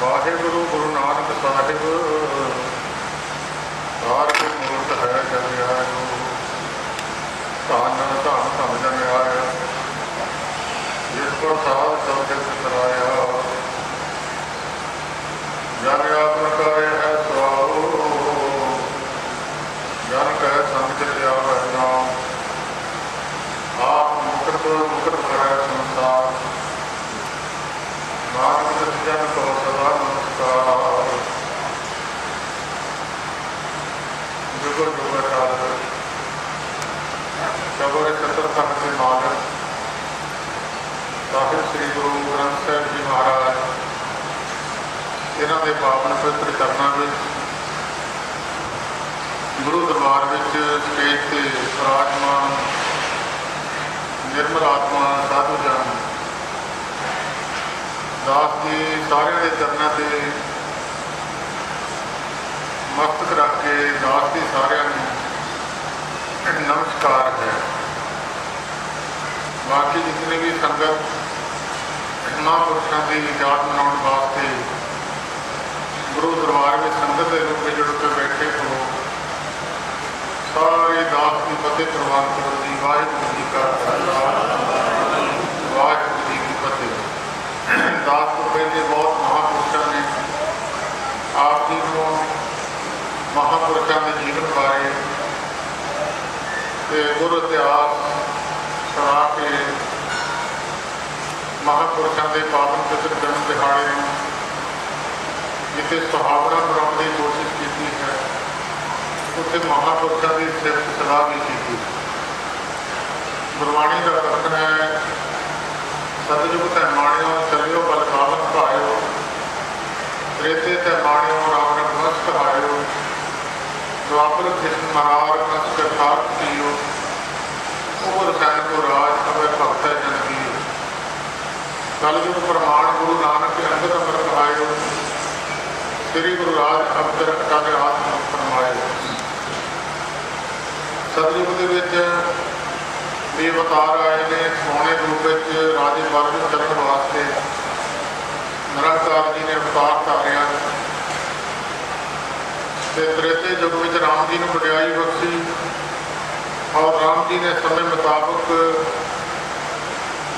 ਵਾਹਿਗੁਰੂ ਗੁਰੂ ਨਾਨਕ ਸਾਹਿਬ ਸਾਰ ਕੇ ਮੂਰਤ ਹੈ ਜਗ ਆਇਓ। ਧੰਨ ਧੰਨ ਧੰਨ ਜਨ ਆਇਆ ਜਿਸ ਕੋ ਸਾਧ ਸਭ ਜਗ ਸਰਾਇਆ। ਜਨ ਆਤਮ ਕਰੇ ਹੈ ਸੁਆਓ ਜਨ ਕਹਿ ਸੰਗ ਚਲਿਆ ਹੈ ਨਾਮ। ਆਪ ਮੁਕਤ ਮੁਕਤ ਕਰੇ ਸੰਸਾਰ ਨਾਨਕ ਜਨ ਕੋ ਸਦਾ ਨਮਸਕਾਰ। ਜੁਗੋ ਜੁਗ ਅਕਾਲ ਸ਼ਬਦ ਸਤਰ ਸੰਗ ਦੇ ਮਾਲਕ ਸਾਹਿਬ ਸ੍ਰੀ ਗੁਰੂ ਗ੍ਰੰਥ ਸਾਹਿਬ ਜੀ ਮਹਾਰਾਜ ਇਹਨਾਂ ਦੇ ਪਾਵਨ ਪਵਿੱਤਰ ਚਰਨਾਂ ਵਿੱਚ ਗੁਰੂ ਦਰਬਾਰ ਵਿੱਚ ਸਟੇਜ 'ਤੇ ਵਿਰਾਜਮਾਨ ਨਿਰਮਲ ਆਤਮਾ ਸਾਧੂ ਜਨ ਦਾਸ ਜੀ ਸਾਰਿਆਂ ਦੇ ਚਰਨਾਂ 'ਤੇ ਮਸਤਕ ਰੱਖ ਕੇ ਦਾਸ ਜੀ ਸਾਰਿਆਂ ਨੂੰ ਨਮਸਕਾਰ ਹੈ। ਬਾਕੀ ਜਿਤਨੇ ਵੀ ਸੰਗਤ ਮਹਾਂਪੁਰਸ਼ਾਂ ਦੀ ਯਾਦ ਮਨਾਉਣ ਵਾਸਤੇ ਗੁਰੂ ਦਰਬਾਰ ਵਿੱਚ ਸੰਗਤ ਦੇ ਰੂਪ ਵਿੱਚ ਜੁੜ ਕੇ ਬੈਠੇ ਹੋ, ਸਾਰੇ ਦਾਸ ਦੀ ਫਤਿਹ ਪ੍ਰਵਾਨ ਕਰੋ ਜੀ। ਵਾਹਿਗੁਰੂ ਜੀ ਕਾ ਖਾਲਸਾ ਵਾਹਿਗੁਰੂ ਜੀ ਕੀ ਫਤਿਹ। ਦਾਸ ਤੋਂ ਪਹਿਲੇ ਬਹੁਤ ਮਹਾਂਪੁਰਸ਼ਾਂ ਨੇ ਆਪ ਜੀ ਨੂੰ ਮਹਾਂਪੁਰਸ਼ਾਂ ਦੇ ਜੀਵਨ ਬਾਰੇ ਤੇ ਗੁਰ ਇਤਿਹਾਸ ਸੁਣਾ ਕੇ ਮਹਾਂਪੁਰਸ਼ਾਂ ਦੇ ਪਾਵਨ ਪਵਿੱਤਰ ਜਨਮ ਦਿਹਾੜੇ ਨੂੰ ਜਿੱਥੇ ਸੁਹਾਵਣਾ ਬਣਾਉਣ ਦੀ ਕੋਸ਼ਿਸ਼ ਕੀਤੀ ਹੈ, ਉੱਥੇ ਮਹਾਂਪੁਰਸ਼ਾਂ ਦੀ ਸਿਫਤ ਸਲਾਹ ਵੀ ਕੀਤੀ। ਗੁਰਬਾਣੀ ਦਾ ਕਥਨ ਹੈ, ਸਤਿਯੁਗ ਤੈ ਮਾਣਿਓ ਚੱਲਿਓ ਬਲ ਕਾਵਨ ਭਾਇਓ, ਤ੍ਰੇਤੇ ਤੈ ਮਾਣਿਓ ਰਾਮ ਰਘੁਵੰਸ਼ ਕਹਾਇਓ, ਦੁਆਪਰ ਕ੍ਰਿਸ਼ਨ ਮਰਾਰ ਕਸ ਕਰਤਾਰ ਕੀਓ, ਉਹ ਰਸਾਇਣ ਕੋ ਰਾਜ ਅਵੇ ਭਗਤ ਹੈ ਜਨ ਕੀਓ, ਕਲਯੁਗ ਪ੍ਰਮਾਣ ਗੁਰੂ ਨਾਨਕ ਅੰਗਦ ਅੰਮ੍ਰਿਤ ਆਇਓ, ਸ੍ਰੀ ਗੁਰੂ ਰਾਜ ਅਵਤਰ ਅਟਲ ਆਤਮ ਫਰਮਾਇਓ। ਸਤਿਯੁਗ ਦੇ ਵਿੱਚ ਇਹ ਅਵਤਾਰ ਆਏ ਨੇ ਸੋਹਣੇ ਰੂਪ ਵਿੱਚ ਰਾਜੇ ਵਰਗ ਕਰਨ ਵਾਸਤੇ। ਨਿਰੰਕਾਰ ਜੀ ਨੇ ਅਵਤਾਰ ਧਾਰਿਆ ਤੇ ਤ੍ਰੇਤੇ ਯੁੱਗ ਵਿੱਚ ਰਾਮ ਜੀ ਨੂੰ ਵਡਿਆਈ ਬਖਸ਼ੀ ਔਰ ਰਾਮ ਜੀ ਨੇ ਸਮੇਂ ਮੁਤਾਬਕ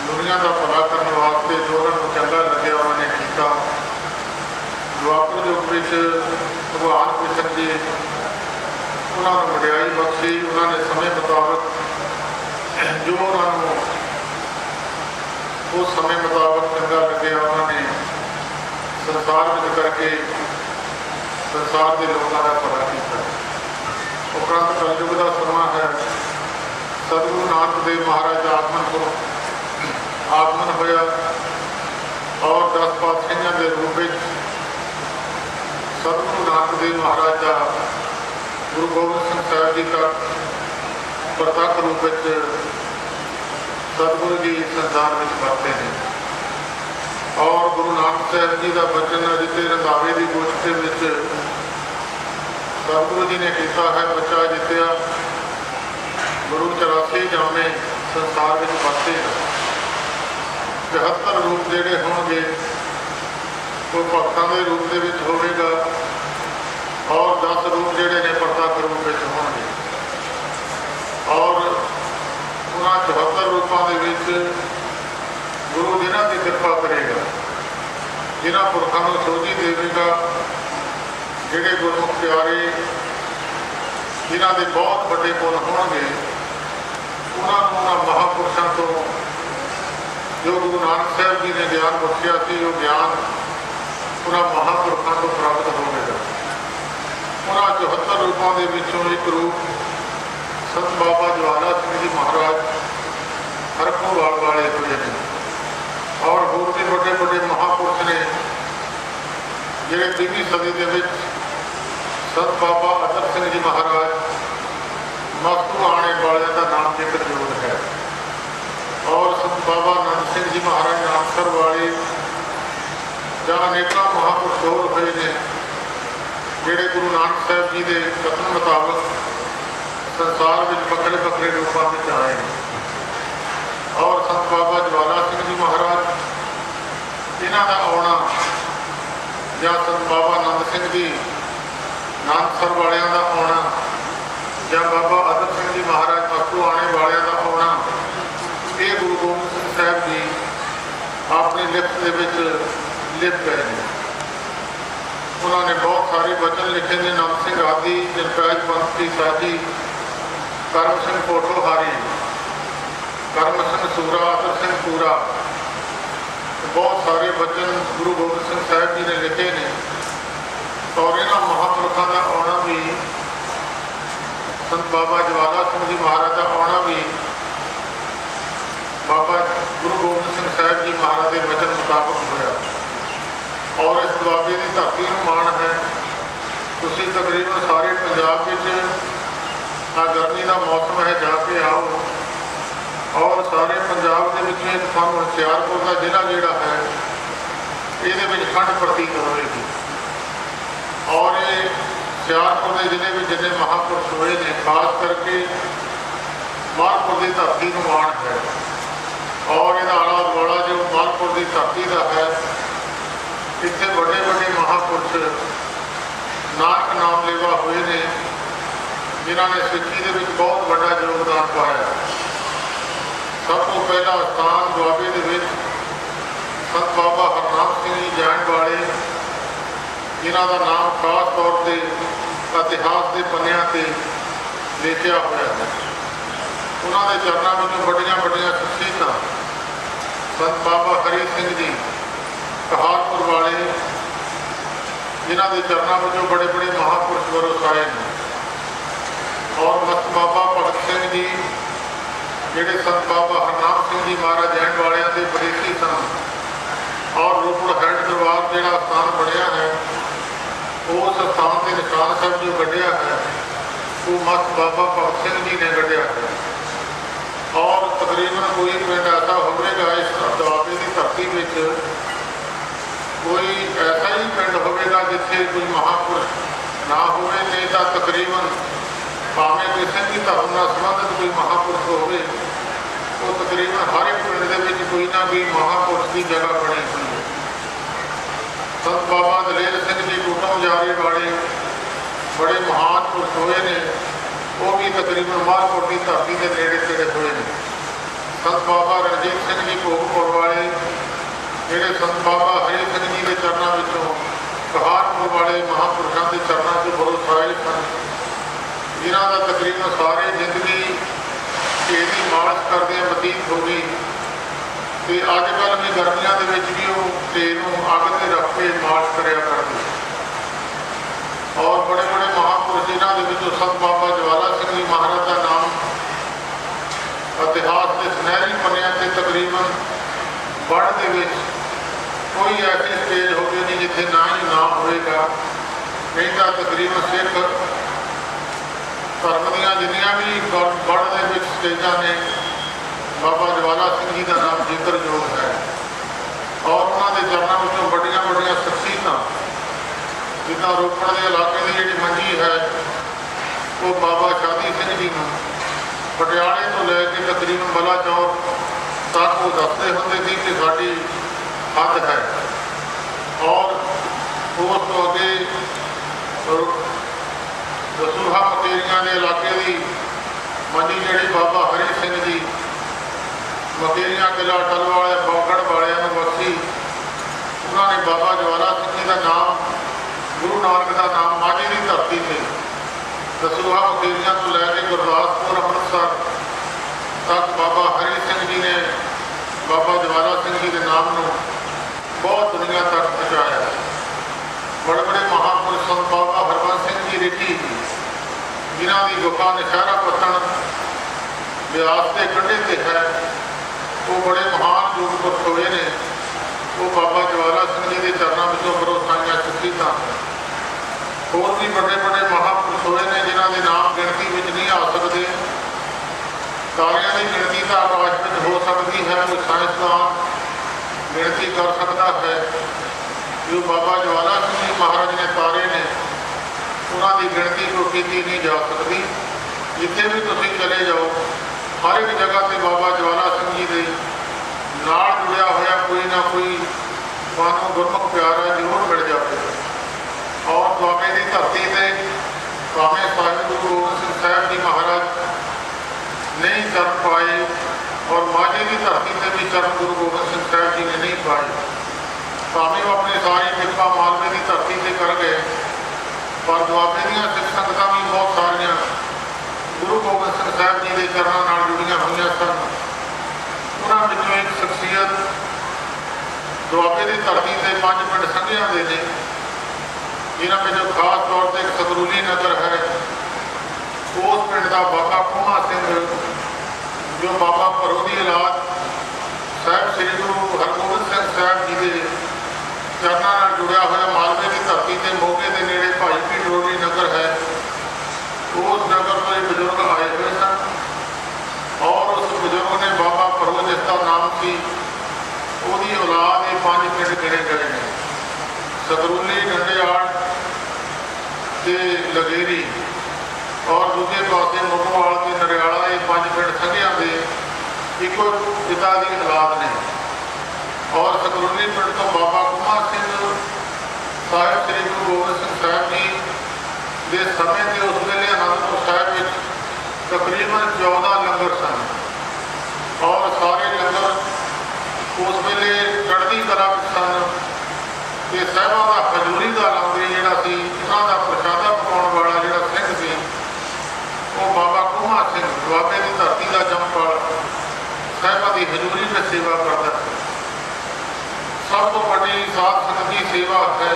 ਦੁਨੀਆ ਦਾ ਭਲਾ ਕਰਨ ਵਾਸਤੇ ਜੋ ਉਹਨਾਂ ਨੂੰ ਚੰਗਾ ਲੱਗਿਆ ਉਹਨਾਂ ਨੇ ਕੀਤਾ। ਦੁਆਪਰ ਯੁੱਗ ਵਿੱਚ ਭਗਵਾਨ ਕ੍ਰਿਸ਼ਨ ਜੀ ਉਹਨਾਂ ਨੂੰ ਵਡਿਆਈ ਬਖਸ਼ੀ, ਉਹਨਾਂ ਨੇ ਸਮੇਂ ਮੁਤਾਬਕ ਜੋ ਉਹਨਾਂ ਨੂੰ ਉਸ ਸਮੇਂ ਮੁਤਾਬਕ ਚੰਗਾ ਲੱਗਿਆ ਉਹਨਾਂ ਨੇ ਸੰਸਾਰ ਵਿੱਚ ਕਰਕੇ ਸੰਸਾਰ ਦੇ ਲੋਕਾਂ ਦਾ ਭਲਾ ਕੀਤਾ। ਉਪਰੰਤ ਕਲਯੁਗ ਦਾ ਸਮਾਂ ਹੈ। ਸਤਿਗੁਰੂ ਨਾਨਕ ਦੇਵ ਮਹਾਰਾਜ ਦਾ ਆਗਮਨ ਹੋਇਆ ਔਰ 10 ਪਾਤਸ਼ਾਹੀਆਂ ਦੇ ਰੂਪ ਵਿੱਚ ਸਤਿਗੁਰੂ ਨਾਨਕ ਦੇਵ ਮਹਾਰਾਜ ਦਾ ਗੁਰੂ ਗੋਬਿੰਦ ਸਿੰਘ ਸਾਹਿਬ ਜੀ ਦਾ ਪ੍ਰਤੱਖ ਰੂਪ ਵਿੱਚ ਸਤਿਗੁਰੂ ਜੀ ਸੰਸਾਰ ਵਿੱਚ ਵਰਤੇ ਨੇ। ਔਰ ਗੁਰੂ ਨਾਨਕ ਸਾਹਿਬ ਜੀ ਦਾ ਬਚਨ ਜਿੱਥੇ ਰੰਧਾਵੇ ਦੀ ਗੋਸ਼ਟ ਦੇ ਵਿੱਚ ਸਤਿਗੁਰੂ ਜੀ ਨੇ ਕੀਤਾ ਹੈ, ਬੱਚਾ ਜਿੱਤਿਆ ਗੁਰੂ 84 ਜਾਮੇ ਸੰਸਾਰ ਵਿੱਚ ਵਰਤੇ। 74 ਰੂਪ ਜਿਹੜੇ ਹੋਣਗੇ ਉਹ ਭਗਤਾਂ ਦੇ ਰੂਪ ਦੇ ਵਿੱਚ ਹੋਵੇਗਾ ਔਰ 10 ਰੂਪ ਜਿਹੜੇ ਨੇ ਪ੍ਰਤੱਖ ਰੂਪ ਵਿੱਚ ਹੋਣਗੇ। ਔਰ ਉਹਨਾਂ 74 ਰੂਪਾਂ ਦੇ ਵਿੱਚ ਗੁਰੂ ਜਿਨ੍ਹਾਂ ਦੀ ਕਿਰਪਾ ਕਰੇਗਾ, ਜਿਨ੍ਹਾਂ ਪੁਰਖਾਂ ਨੂੰ ਸੋਝੀ ਦੇਵੇਗਾ, ਜਿਹੜੇ ਗੁਰਮੁਖ ਪਿਆਰੇ ਜਿਨ੍ਹਾਂ ਦੇ ਬਹੁਤ ਵੱਡੇ ਪੁੰਨ ਹੋਣਗੇ, ਉਹਨਾਂ ਨੂੰ ਉਹਨਾਂ ਮਹਾਂਪੁਰਸ਼ਾਂ ਤੋਂ ਜੋ ਗੁਰੂ ਨਾਨਕ ਸਾਹਿਬ ਜੀ ਨੇ ਗਿਆਨ ਬਖਸ਼ਿਆ ਸੀ ਉਹ ਗਿਆਨ ਉਹਨਾਂ ਮਹਾਂਪੁਰਖਾਂ ਤੋਂ ਪ੍ਰਾਪਤ ਹੋਵੇਗਾ। ਉਹਨਾਂ 74 ਰੂਪਾਂ ਦੇ ਵਿੱਚੋਂ ਇੱਕ ਰੂਪ ਸੰਤ ਬਾਬਾ ਜਵਾਲਾ ਸਿੰਘ ਜੀ ਮਹਾਰਾਜ ਹਰਖੋਵਾਲ ਵਾਲੇ ਹੋਏ ਨੇ। ਔਰ ਹੋਰ ਵੀ ਵੱਡੇ ਵੱਡੇ ਮਹਾਂਪੁਰਸ਼ ਨੇ ਜਿਹੜੇ 20ਵੀਂ ਸਦੀ ਦੇ ਵਿੱਚ ਸੰਤ ਬਾਬਾ ਅਤਰ ਸਿੰਘ ਜੀ ਮਹਾਰਾਜ ਮਸਤੂ ਆਣੇ ਵਾਲਿਆਂ ਦਾ ਨਾਮ ਜ਼ਿਕਰਯੋਗ ਹੈ। ਔਰ ਸੰਤ ਬਾਬਾ ਨੰਦ ਸਿੰਘ ਜੀ ਮਹਾਰਾਜ ਨਾਨਕਸਰ ਵਾਲੇ ਜਾਂ ਅਨੇਕਾਂ ਮਹਾਂਪੁਰਸ਼ ਹੋਰ ਹੋਏ ਨੇ ਜਿਹੜੇ ਗੁਰੂ ਨਾਨਕ ਸਾਹਿਬ ਜੀ ਦੇ ਕਥਨ ਮੁਤਾਬਕ ਸੰਸਾਰ ਵਿੱਚ ਵੱਖਰੇ ਵੱਖਰੇ ਰੂਪਾਂ ਵਿੱਚ ਆਏ ਨੇ। ਔਰ ਸੰਤ ਬਾਬਾ ਜਵਾਲਾ ਸਿੰਘ ਜੀ ਮਹਾਰਾਜ ਇਹਨਾਂ ਦਾ ਆਉਣਾ ਜਾਂ ਸੰਤ ਬਾਬਾ ਆਨੰਦ ਸਿੰਘ ਜੀ ਨਾਨਕਸਰ ਵਾਲਿਆਂ ਦਾ ਆਉਣਾ ਜਾਂ ਬਾਬਾ ਅਦਰ ਸਿੰਘ ਜੀ ਮਹਾਰਾਜ ਮਸਤੂ ਆਣੇ ਵਾਲਿਆਂ ਦਾ ਆਉਣਾ, ਇਹ ਗੁਰੂ ਗੋਬਿੰਦ ਸਿੰਘ ਸਾਹਿਬ ਜੀ ਆਪਣੀ ਲਿਖਤ ਦੇ ਵਿੱਚ ਲਿਖ ਗਏ ਨੇ। ਉਹਨਾਂ ਨੇ ਬਹੁਤ ਸਾਰੇ ਵਚਨ ਲਿਖੇ ਨੇ। ਨੰਦ ਸਿੰਘ ਆਦਿ, ਜਸਰਾਜ ਪੰਥ ਦੀ ਸਾਜੀ, ਕਰਮ ਸਿੰਘ ਪੋਠੋਹਾਰੀ, ਕਰਮ ਸਿੰਘ ਸੂਰਾ, ਅਤਰ ਸਿੰਘ ਪੂਰਾ, ਬਹੁਤ ਸਾਰੇ ਵਚਨ ਗੁਰੂ ਗੋਬਿੰਦ ਸਿੰਘ ਸਾਹਿਬ ਜੀ ਨੇ ਲਿਖੇ ਨੇ। ਔਰ ਇਹਨਾਂ ਮਹਾਂਪੁਰਖਾਂ ਦਾ ਆਉਣਾ ਵੀ, ਸੰਤ ਬਾਬਾ ਜਵਾਲਾ ਸਿੰਘ ਜੀ ਮਹਾਰਾਜ ਦਾ ਆਉਣਾ ਵੀ ਬਾਬਾ ਗੁਰੂ ਗੋਬਿੰਦ ਸਿੰਘ ਸਾਹਿਬ ਜੀ ਮਹਾਰਾਜ ਦੇ ਵਚਨ ਮੁਤਾਬਕ ਹੋਇਆ। ਔਰ ਇਸ ਦੁਆਬੇ ਦੀ ਧਰਤੀ ਨੂੰ ਮਾਣ ਹੈ। ਤੁਸੀਂ ਤਕਰੀਬਨ ਸਾਰੇ ਪੰਜਾਬ ਵਿੱਚ ਆ ਗਰਮੀ ਦਾ ਮੌਸਮ ਹੈ, ਜਾ ਕੇ ਆਓ। ਔਰ ਸਾਰੇ ਪੰਜਾਬ ਦੇ ਵਿੱਚ ਇੱਕ ਸਾਨੂੰ ਹੁਸ਼ਿਆਰਪੁਰ ਦਾ ਜ਼ਿਲ੍ਹਾ ਜਿਹੜਾ ਹੈ ਇਹਦੇ ਵਿੱਚ ਠੰਡ ਪ੍ਰਤੀਤ ਹੋਵੇਗੀ। ਔਰ ਇਹ ਹੁਸ਼ਿਆਰਪੁਰ ਦੇ ਜ਼ਿਲ੍ਹੇ ਵਿੱਚ ਜਿੰਨੇ ਮਹਾਂਪੁਰਸ਼ ਹੋਏ ਨੇ, ਖਾਸ ਕਰਕੇ ਮਾਲਪੁਰ ਦੀ ਧਰਤੀ ਨੂੰ ਮਾਣ ਹੈ। ਔਰ ਇਹਦਾ ਆਲਾ ਦੁਆਲਾ ਜੋ ਮਾਲਪੁਰ ਦੀ ਧਰਤੀ ਦਾ ਹੈ, ਇੱਥੇ ਵੱਡੇ ਵੱਡੇ ਮਹਾਂਪੁਰਸ਼ ਨਾਨਕ ਨਾਮ ਲੇਵਾ ਹੋਏ ਨੇ, ਜਿਨ੍ਹਾਂ ਨੇ ਸਿੱਖੀ ਦੇ ਵਿੱਚ ਬਹੁਤ ਵੱਡਾ ਯੋਗਦਾਨ ਪਾਇਆ। ਸਭ ਤੋਂ ਪਹਿਲਾ ਸਥਾਨ ਦੁਆਬੇ ਦੇ ਵਿੱਚ ਸੰਤ ਬਾਬਾ ਹਰਨਾਮ ਸਿੰਘ ਜੀ ਜੈਨ ਵਾਲੇ, ਜਿਨ੍ਹਾਂ ਦਾ ਨਾਮ ਖਾਸ ਤੌਰ 'ਤੇ ਇਤਿਹਾਸ ਦੇ ਪੰਨਿਆਂ 'ਤੇ ਲਿਖਿਆ ਹੋਇਆ ਹੈ। ਉਹਨਾਂ ਦੇ ਚਰਨਾਂ ਵਿੱਚੋਂ ਵੱਡੀਆਂ ਵੱਡੀਆਂ ਸ਼ਖਸੀਅਤਾਂ ਸੰਤ ਬਾਬਾ ਹਰੀ ਸਿੰਘ ਜੀ ਕਹਾਲਪੁਰ ਵਾਲੇ, ਜਿਨ੍ਹਾਂ ਦੇ ਚਰਨਾਂ ਵਿੱਚੋਂ ਬੜੇ ਬੜੇ ਮਹਾਂਪੁਰਸ਼ ਵਰਸਾਏ ਨੇ। ਔਰ ਮਸਤ ਬਾਬਾ ਭਗਤ ਸਿੰਘ ਜੀ, ਜਿਹੜੇ ਸੰਤ ਬਾਬਾ ਹਰਨਾਮ ਸਿੰਘ ਜੀ ਮਹਾਰਾਜ ਜੈਨ ਵਾਲਿਆਂ ਦੇ ਬਰੇਤੀ ਸਨ। ਔਰ ਰੋਪੜ ਹੈਡ ਦਰਬਾਰ ਜਿਹੜਾ ਸਥਾਨ ਬਣਿਆ ਹੈ, ਉਸ ਸਥਾਨ 'ਤੇ ਨਿਸ਼ਾਨ ਸਾਹਿਬ ਜੋ ਗੱਢਿਆ ਹੈ, ਉਹ ਮਸਤ ਬਾਬਾ ਭਗਤ ਸਿੰਘ ਜੀ ਨੇ ਗੱਢਿਆ ਹੈ। ਔਰ ਤਕਰੀਬਨ ਕੋਈ ਪਿੰਡ ਐਸਾ ਹੋਵੇਗਾ ਇਸ ਦੁਆਬੇ ਦੀ ਧਰਤੀ ਵਿੱਚ, ਕੋਈ ਐਸਾ ਹੀ ਪਿੰਡ ਹੋਵੇਗਾ ਜਿੱਥੇ ਕੋਈ ਮਹਾਂਪੁਰਸ਼ ਨਾ ਹੋਵੇ। ਨਹੀਂ ਤਾਂ ਤਕਰੀਬਨ ਭਾਵੇਂ ਕਿਸੇ ਵੀ ਧਰਮ ਨਾਲ ਸੰਬੰਧਿਤ ਕੋਈ ਮਹਾਂਪੁਰਸ਼ ਹੋਵੇ, ਉਹ ਤਕਰੀਬਨ ਹਰ ਇੱਕ ਪਿੰਡ ਦੇ ਵਿੱਚ ਕੋਈ ਨਾ ਕੋਈ ਮਹਾਂਪੁਰਸ਼ ਦੀ ਜਗ੍ਹਾ ਬਣੀ ਹੋਈ ਹੈ। ਸੰਤ ਬਾਬਾ ਦਲੇਰ ਸਿੰਘ ਜੀ ਕੁਟਮ ਜਾਰੇ ਵਾਲੇ ਬੜੇ ਮਹਾਨ ਪੁਰਸ਼ ਹੋਏ ਨੇ, ਉਹ ਵੀ ਤਕਰੀਬਨ ਮਾਲਪੁਰ ਦੀ ਧਰਤੀ ਦੇ ਨੇੜੇ ਤੇੜੇ ਹੋਏ ਨੇ। ਸੰਤ ਬਾਬਾ ਰਣਜੀਤ ਸਿੰਘ ਜੀ ਭੋਗਪੁਰ ਵਾਲੇ, ਜਿਹੜੇ ਸੰਤ ਬਾਬਾ ਹਰੀ ਸਿੰਘ ਜੀ ਦੇ ਚਰਨਾਂ ਵਿੱਚੋਂ ਕਹਾਲਪੁਰ ਵਾਲੇ ਮਹਾਂਪੁਰਸ਼ਾਂ ਦੇ ਚਰਨਾਂ 'ਚ ਵਰਸਾਏ ਸਨ, ਜਿਨ੍ਹਾਂ ਦਾ ਤਕਰੀਬਨ ਸਾਰੇ ਜ਼ਿੰਦਗੀ ਇਹਦੀ ਮਾਲਸ਼ ਕਰਦਿਆਂ ਬਤੀਤ ਹੋ ਗਈ। ਅਤੇ ਅੱਜ ਕੱਲ੍ਹ ਵੀ ਗਰਮੀਆਂ ਦੇ ਵਿੱਚ ਵੀ ਉਹ ਤੇਲ ਨੂੰ ਅੱਗ 'ਤੇ ਰੱਖ ਕੇ ਮਾਲਸ਼ ਕਰਿਆ ਕਰਦੇ। ਔਰ ਬੜੇ ਬੜੇ ਮਹਾਂਪੁਰਸ਼, ਜਿਨ੍ਹਾਂ ਦੇ ਵਿੱਚੋਂ ਸੰਤ ਬਾਬਾ ਜਵਾਲਾ ਸਿੰਘ ਜੀ ਮਹਾਰਾਜ ਦਾ ਨਾਮ ਇਤਿਹਾਸ ਦੇ ਸੁਨਹਿਰੀ ਪੰਨਿਆਂ 'ਤੇ ਤਕਰੀਬਨ ਵੰਡ ਦੇ ਵਿੱਚ ਕੋਈ ਐਸੀ ਸਟੇਜ ਹੋਵੇ ਨਹੀਂ ਜਿੱਥੇ ਨਾ ਹੀ ਨਾਮ ਹੋਵੇਗਾ। ਨਹੀਂ ਤਾਂ ਤਕਰੀਬਨ ਸਿੱਖ ਧਰਮ ਦੀਆਂ ਜਿੰਨੀਆਂ ਵੀ ਵੰਡ ਦੇ ਵਿੱਚ ਸਟੇਜਾਂ ਨੇ, ਬਾਬਾ ਜਵਾਲਾ ਸਿੰਘ ਜੀ ਦਾ ਨਾਮ ਜ਼ਿਕਰਯੋਗ ਹੈ। ਔਰ ਉਹਨਾਂ ਦੇ ਚਰਨਾਂ ਵਿੱਚੋਂ ਵੱਡੀਆਂ ਵੱਡੀਆਂ ਸ਼ਖਸੀਅਤਾਂ, ਜਿੱਦਾਂ ਰੋਪੜ ਦੇ ਇਲਾਕੇ ਦੀ ਜਿਹੜੀ ਮੰਜੀ ਹੈ, ਉਹ ਬਾਬਾ ਸ਼ਾਦੀ ਸਿੰਘ ਜੀ ਨੂੰ ਪਟਿਆਲੇ ਤੋਂ ਲੈ ਕੇ ਤਕਰੀਬਨ ਬਲਾਚੌਰ ਤੱਕ ਉਹ ਦੱਸਦੇ ਹੁੰਦੇ ਸੀ ਕਿ ਸਾਡੀ ਹੱਦ ਹੈ। ਔਰ ਉਸ ਤੋਂ ਅੱਗੇ ਦਸੂਹਾ ਮਕੇਰੀਆਂ ਦੇ ਇਲਾਕੇ ਦੀ ਮੰਡੀ, ਜਿਹੜੀ ਬਾਬਾ ਹਰੀ ਸਿੰਘ ਜੀ ਮਕੇਰੀਆਂ ਕਿਲ੍ਹਾ ਟੱਲ ਵਾਲੇ ਬੌਗੜ ਵਾਲਿਆਂ ਨੂੰ ਬਖਸ਼ੀ, ਉਹਨਾਂ ਨੇ ਬਾਬਾ ਜਵਾਲਾ ਸਿੰਘ ਜੀ ਦਾ ਨਾਮ, ਗੁਰੂ ਨਾਨਕ ਦਾ ਨਾਮ ਮਾਝੇ ਦੀ ਧਰਤੀ 'ਤੇ ਦਸੂਹਾ ਮਕੇਰੀਆਂ ਤੋਂ ਲੈ ਕੇ ਗੁਰਦਾਸਪੁਰ ਅੰਮ੍ਰਿਤਸਰ ਤੱਕ ਬਾਬਾ ਹਰੀ ਸਿੰਘ ਜੀ ਨੇ ਬਾਬਾ ਜਵਾਲਾ ਸਿੰਘ ਜੀ ਦੇ ਨਾਮ ਨੂੰ ਬਹੁਤ ਦੁਨੀਆ ਤੱਕ ਪਹੁੰਚਾਇਆ। ਬੜੇ ਬੜੇ ਮਹਾਂਪੁਰਸ਼ ਸੰਤ ਬਾਬਾ ਹਰਬੰਸ ਸਿੰਘ ਜੀ ਰਿੱਠੀ, ਜਿਨ੍ਹਾਂ ਦੀ ਗੁਫਾ ਨਸ਼ਹਿਰਾ ਪੱਤਣ ਬਿਆਸ ਦੇ ਕੰਢੇ 'ਤੇ ਹੈ, ਉਹ ਬੜੇ ਮਹਾਨ ਯੋਗ ਪੁਰਖ ਹੋਏ ਨੇ। ਉਹ ਬਾਬਾ ਜਵਾਲਾ ਸਿੰਘ ਜੀ ਦੇ ਚਰਨਾਂ ਵਿੱਚੋਂ ਵਰਸਾਈਆਂ ਸ਼ਖਸੀਅਤਾਂ। ਹੋਰ ਵੀ ਵੱਡੇ ਵੱਡੇ ਮਹਾਂਪੁਰਸ਼ ਹੋਏ ਨੇ, ਜਿਨ੍ਹਾਂ ਦੇ ਨਾਮ ਗਿਣਤੀ ਵਿੱਚ ਨਹੀਂ ਆ ਸਕਦੇ। ਤਾਰਿਆਂ ਦੀ ਗਿਣਤੀ ਤਾਂ ਆਕਾਸ਼ ਵਿੱਚ ਹੋ ਸਕਦੀ ਹੈ, ਕੋਈ ਸਾਇੰਸਦਾਨ ਗਿਣਤੀ ਕਰ ਸਕਦਾ ਹੈ। ਜੋ ਬਾਬਾ ਜਵਾਲਾ ਸਿੰਘ ਜੀ ਮਹਾਰਾਜ ਨੇ ਤਾਰੇ ਨੇ, ਉਹਨਾਂ ਦੀ ਗਿਣਤੀ ਕੋਈ ਕੀਤੀ ਨਹੀਂ ਜਾ ਸਕਦੀ। ਜਿੱਥੇ ਵੀ ਤੁਸੀਂ ਚਲੇ ਜਾਓ, ਹਰ ਇੱਕ ਜਗ੍ਹਾ 'ਤੇ ਬਾਬਾ ਜਵਾਲਾ ਸਿੰਘ ਜੀ ਦੇ ਨਾਲ ਜੁੜਿਆ ਹੋਇਆ ਕੋਈ ਨਾ ਕੋਈ ਤੁਹਾਨੂੰ ਗੁਰਮੁਖ ਪਿਆਰਾ ਜ਼ਰੂਰ ਮਿਲ ਜਾਵੇ। ਦੁਆਬੇ की धरती से भावें साहिब गुरु गोबिंद सिंह साहब जी महाराज नहीं चरण पाए और माझे की धरती से भी चरण गुरु गोबिंद सिंह साहब जी ने नहीं पाए, भावें वो अपनी सारी कृपा मालवे की धरती से कर गए, पर दुआबे दी सिख संगतां भी बहुत सारिया गुरु गोबिंद सिंह साहब जी के चरणों नाल जुड़ियां हुई सन। उन्हां विचों एक शख्सियत दुआबे की धरती से 5 पिंड संघियां दे ने, जिन्हां विचों खास तौर पर एक सतरूली नगर है। उस पिंड का बाबा कुमा सिंह जो बाबा भरो की औलाद साहब श्री गुरु हरगोबिंद सिंह साहब जी के चरणों नाल जुड़िया हुआ मालवे की धरती से मोगे के नेड़े भाई की डोरी नगर है। उस नगर तो एक बुजुर्ग आए हुए सन और उस बुजुर्ग ने बाबा भरो जिसका नाम सी ਉਹਦੀ औलाद ये 5 पिंड गिने गए हैं, सतरूली, डंडेयाल ते लगेरी और दूजे पासे मोगोवाल ते नरियाला। ये 5 पिंड संघियां दे इको पिता की औलाद ने। और सतरूली पिंड तो बाबा कुमा सिंह साहिब श्री गुरु गोबिंद सिंह साहब जी के समय के उस वेले आनंदपुर साहिब में तकरीबन 14 लंगर सन और सारे लंगर उस वेले चढ़ती कला सन। कि साहिबां का हजूरी का लंगर जिहड़ा सी उन्हां दा प्रशादा पकाउण वाला जिहड़ा सिंह सी वो बाबा कुमा सिंह दुआबे की धरती का जमपाल साहिबां की हजूरी में सेवा करता है। सब तो बड़ी साध संगत की सेवा है।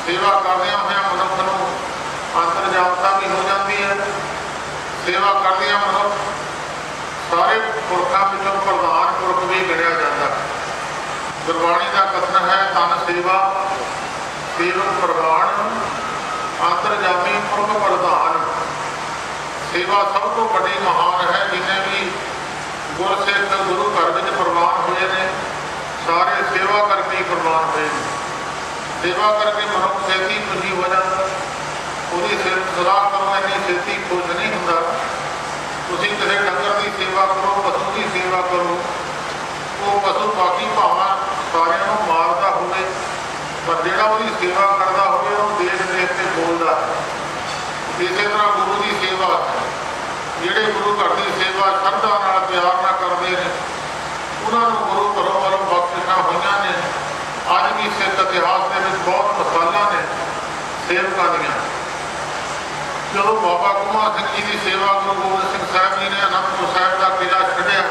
सेवा करदियां होइयां मनुख नूं अंतरजामता भी हो जाती है। सेवा करदियां मनुख सारे पुरखों विचों प्रधान पुरख भी गिणिया जाता है। गुरबाणी का कथन है धन सेवा सेवक प्रधान अंतरजामी पुरख प्रधान। सेवा सब तो बड़ी महान है। जिन्हें भी गुरसिख गुरु घर में प्रवान हुए ने सारे सेवा करके ही प्रवान हुए हैं। सेवा करके मनुख छेती खुशी हो जाता। उसकी सलाह करो इन्नी छेती खुश नहीं होंदा। तुसीं किसी डंगर की सेवा करो, पशु की सेवा करो, वो पशु बाकी भावां सारिਆਂ ਨੂੰ मारता होवे पर जिहड़ा उसकी सेवा करता होवे वो देख देख के बोलता है। इस तरह गुरु की सेवा जिहड़े गुरु घर की सेवा श्रद्धा नाल प्यार नाल करते हैं उन्होंने गुरु घरों वालों बख्शिशां होईयां ने। अज भी सिख इतिहास के बहुत मिसालां ने सेवकां दीयां। जो बाबा कुमा सिंह जी की सेवा गुरु गोबिंद सिंह साहब जी ने आनंदपुर साहब का किला छड्डिया,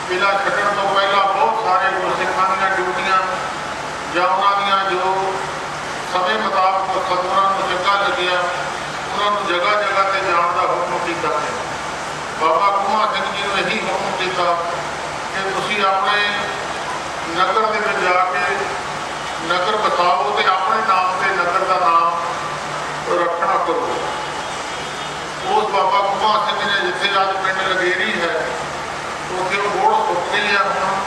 किला छड्डण तो पहला बहुत सारे गुरसिखां दीयां ड्यूटियां जां उन्हां दीयां जो समय मुताबक सतगुरां नूं चंगा लगिया उन्होंने जगह जगह से जाण का हुक्म किया। बाबा कुमा सिंह जी ने यही हुक्म किया कि तुसीं अपने नगर दे विच जाके नगर बसाओ तो अपने नाम से नगर का नाम रखना करो। उस बाबा कुमा सिंह ने जिथे अज पिंड लगेरी है उत्थे बोड़ सुक गई है। हम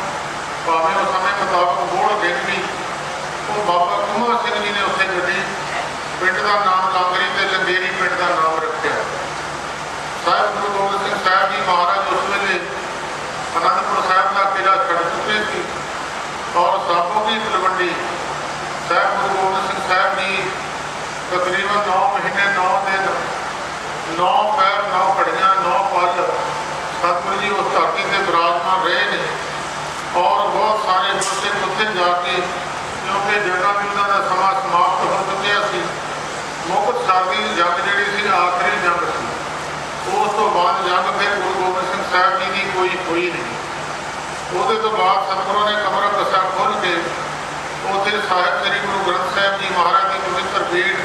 भावें उस समय मुताबक बोड़ गिन भी वो बाबा कुमा सिंह जी ने उत्थे गड्डी पिंड का नाम लांगरी ते लगेरी पिंड का नाम रखा। साहिब गुरु गोबिंद सिंह साहब जी महाराज उस वेले आनंदपुर साहब का किला छड़ चुके थे और साबों की तलवंडी साहिब गुरु गोबिंद सिंह साहब जी तकरीबन 9 महीने 9 दिन 9 पैर 9 घड़ियां 9 पल सतगुरु जी उस धरती से विराजमान रहे ने। और बहुत सारे बच्चे उत्थे जाके क्योंकि जगह भी उन्होंने समा समाप्त हो चुकिया सी। मुक्त साधी जंग जी आखिरी जंग सी। उस तो बाद जंग फिर गुरु गोबिंद सिंह साहब जी की कोई हुई नहीं। वो तो बाद सतगुरों ने कमरा कसा खोल के उत्थे साहिब श्री गुरु ग्रंथ साहब जी महाराज की पवित्र भेंट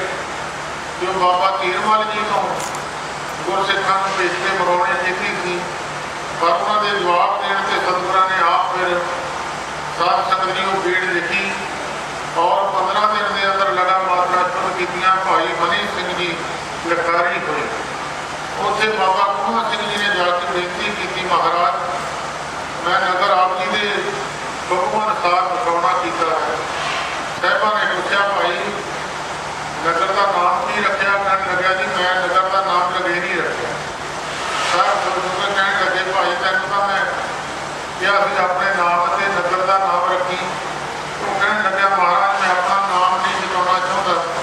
जो बाबा कीरमल जी को गुरसिखां नूं भेज के मरवाने की थी पर उन्होंने जवाब देने से सतगुरां ने आप फिर साध संगत जी को भेंट लिखी और 15 दिन के अंदर लगा मात्रा शुरू की। भाई मनी सिंह जी लिखारी हुए उत्थे बाबा कुमा सिंह जी ने जाके बेनती की महाराज मैं नगर आप जी के हुक्म अनुसार बसाउणा किया है। साहिबा ने पूछा भाई नगर का नाम की रखा? कहने लग्या जी मैं नगर का नाम लगेरी रखा। साहब गुरु कहने लगे भाई तेन तो मैं क्या अपने नाम से नगर का नाम रखी। तो कहने लग्या महाराज मैं अपना नाम नहीं बताना चाहता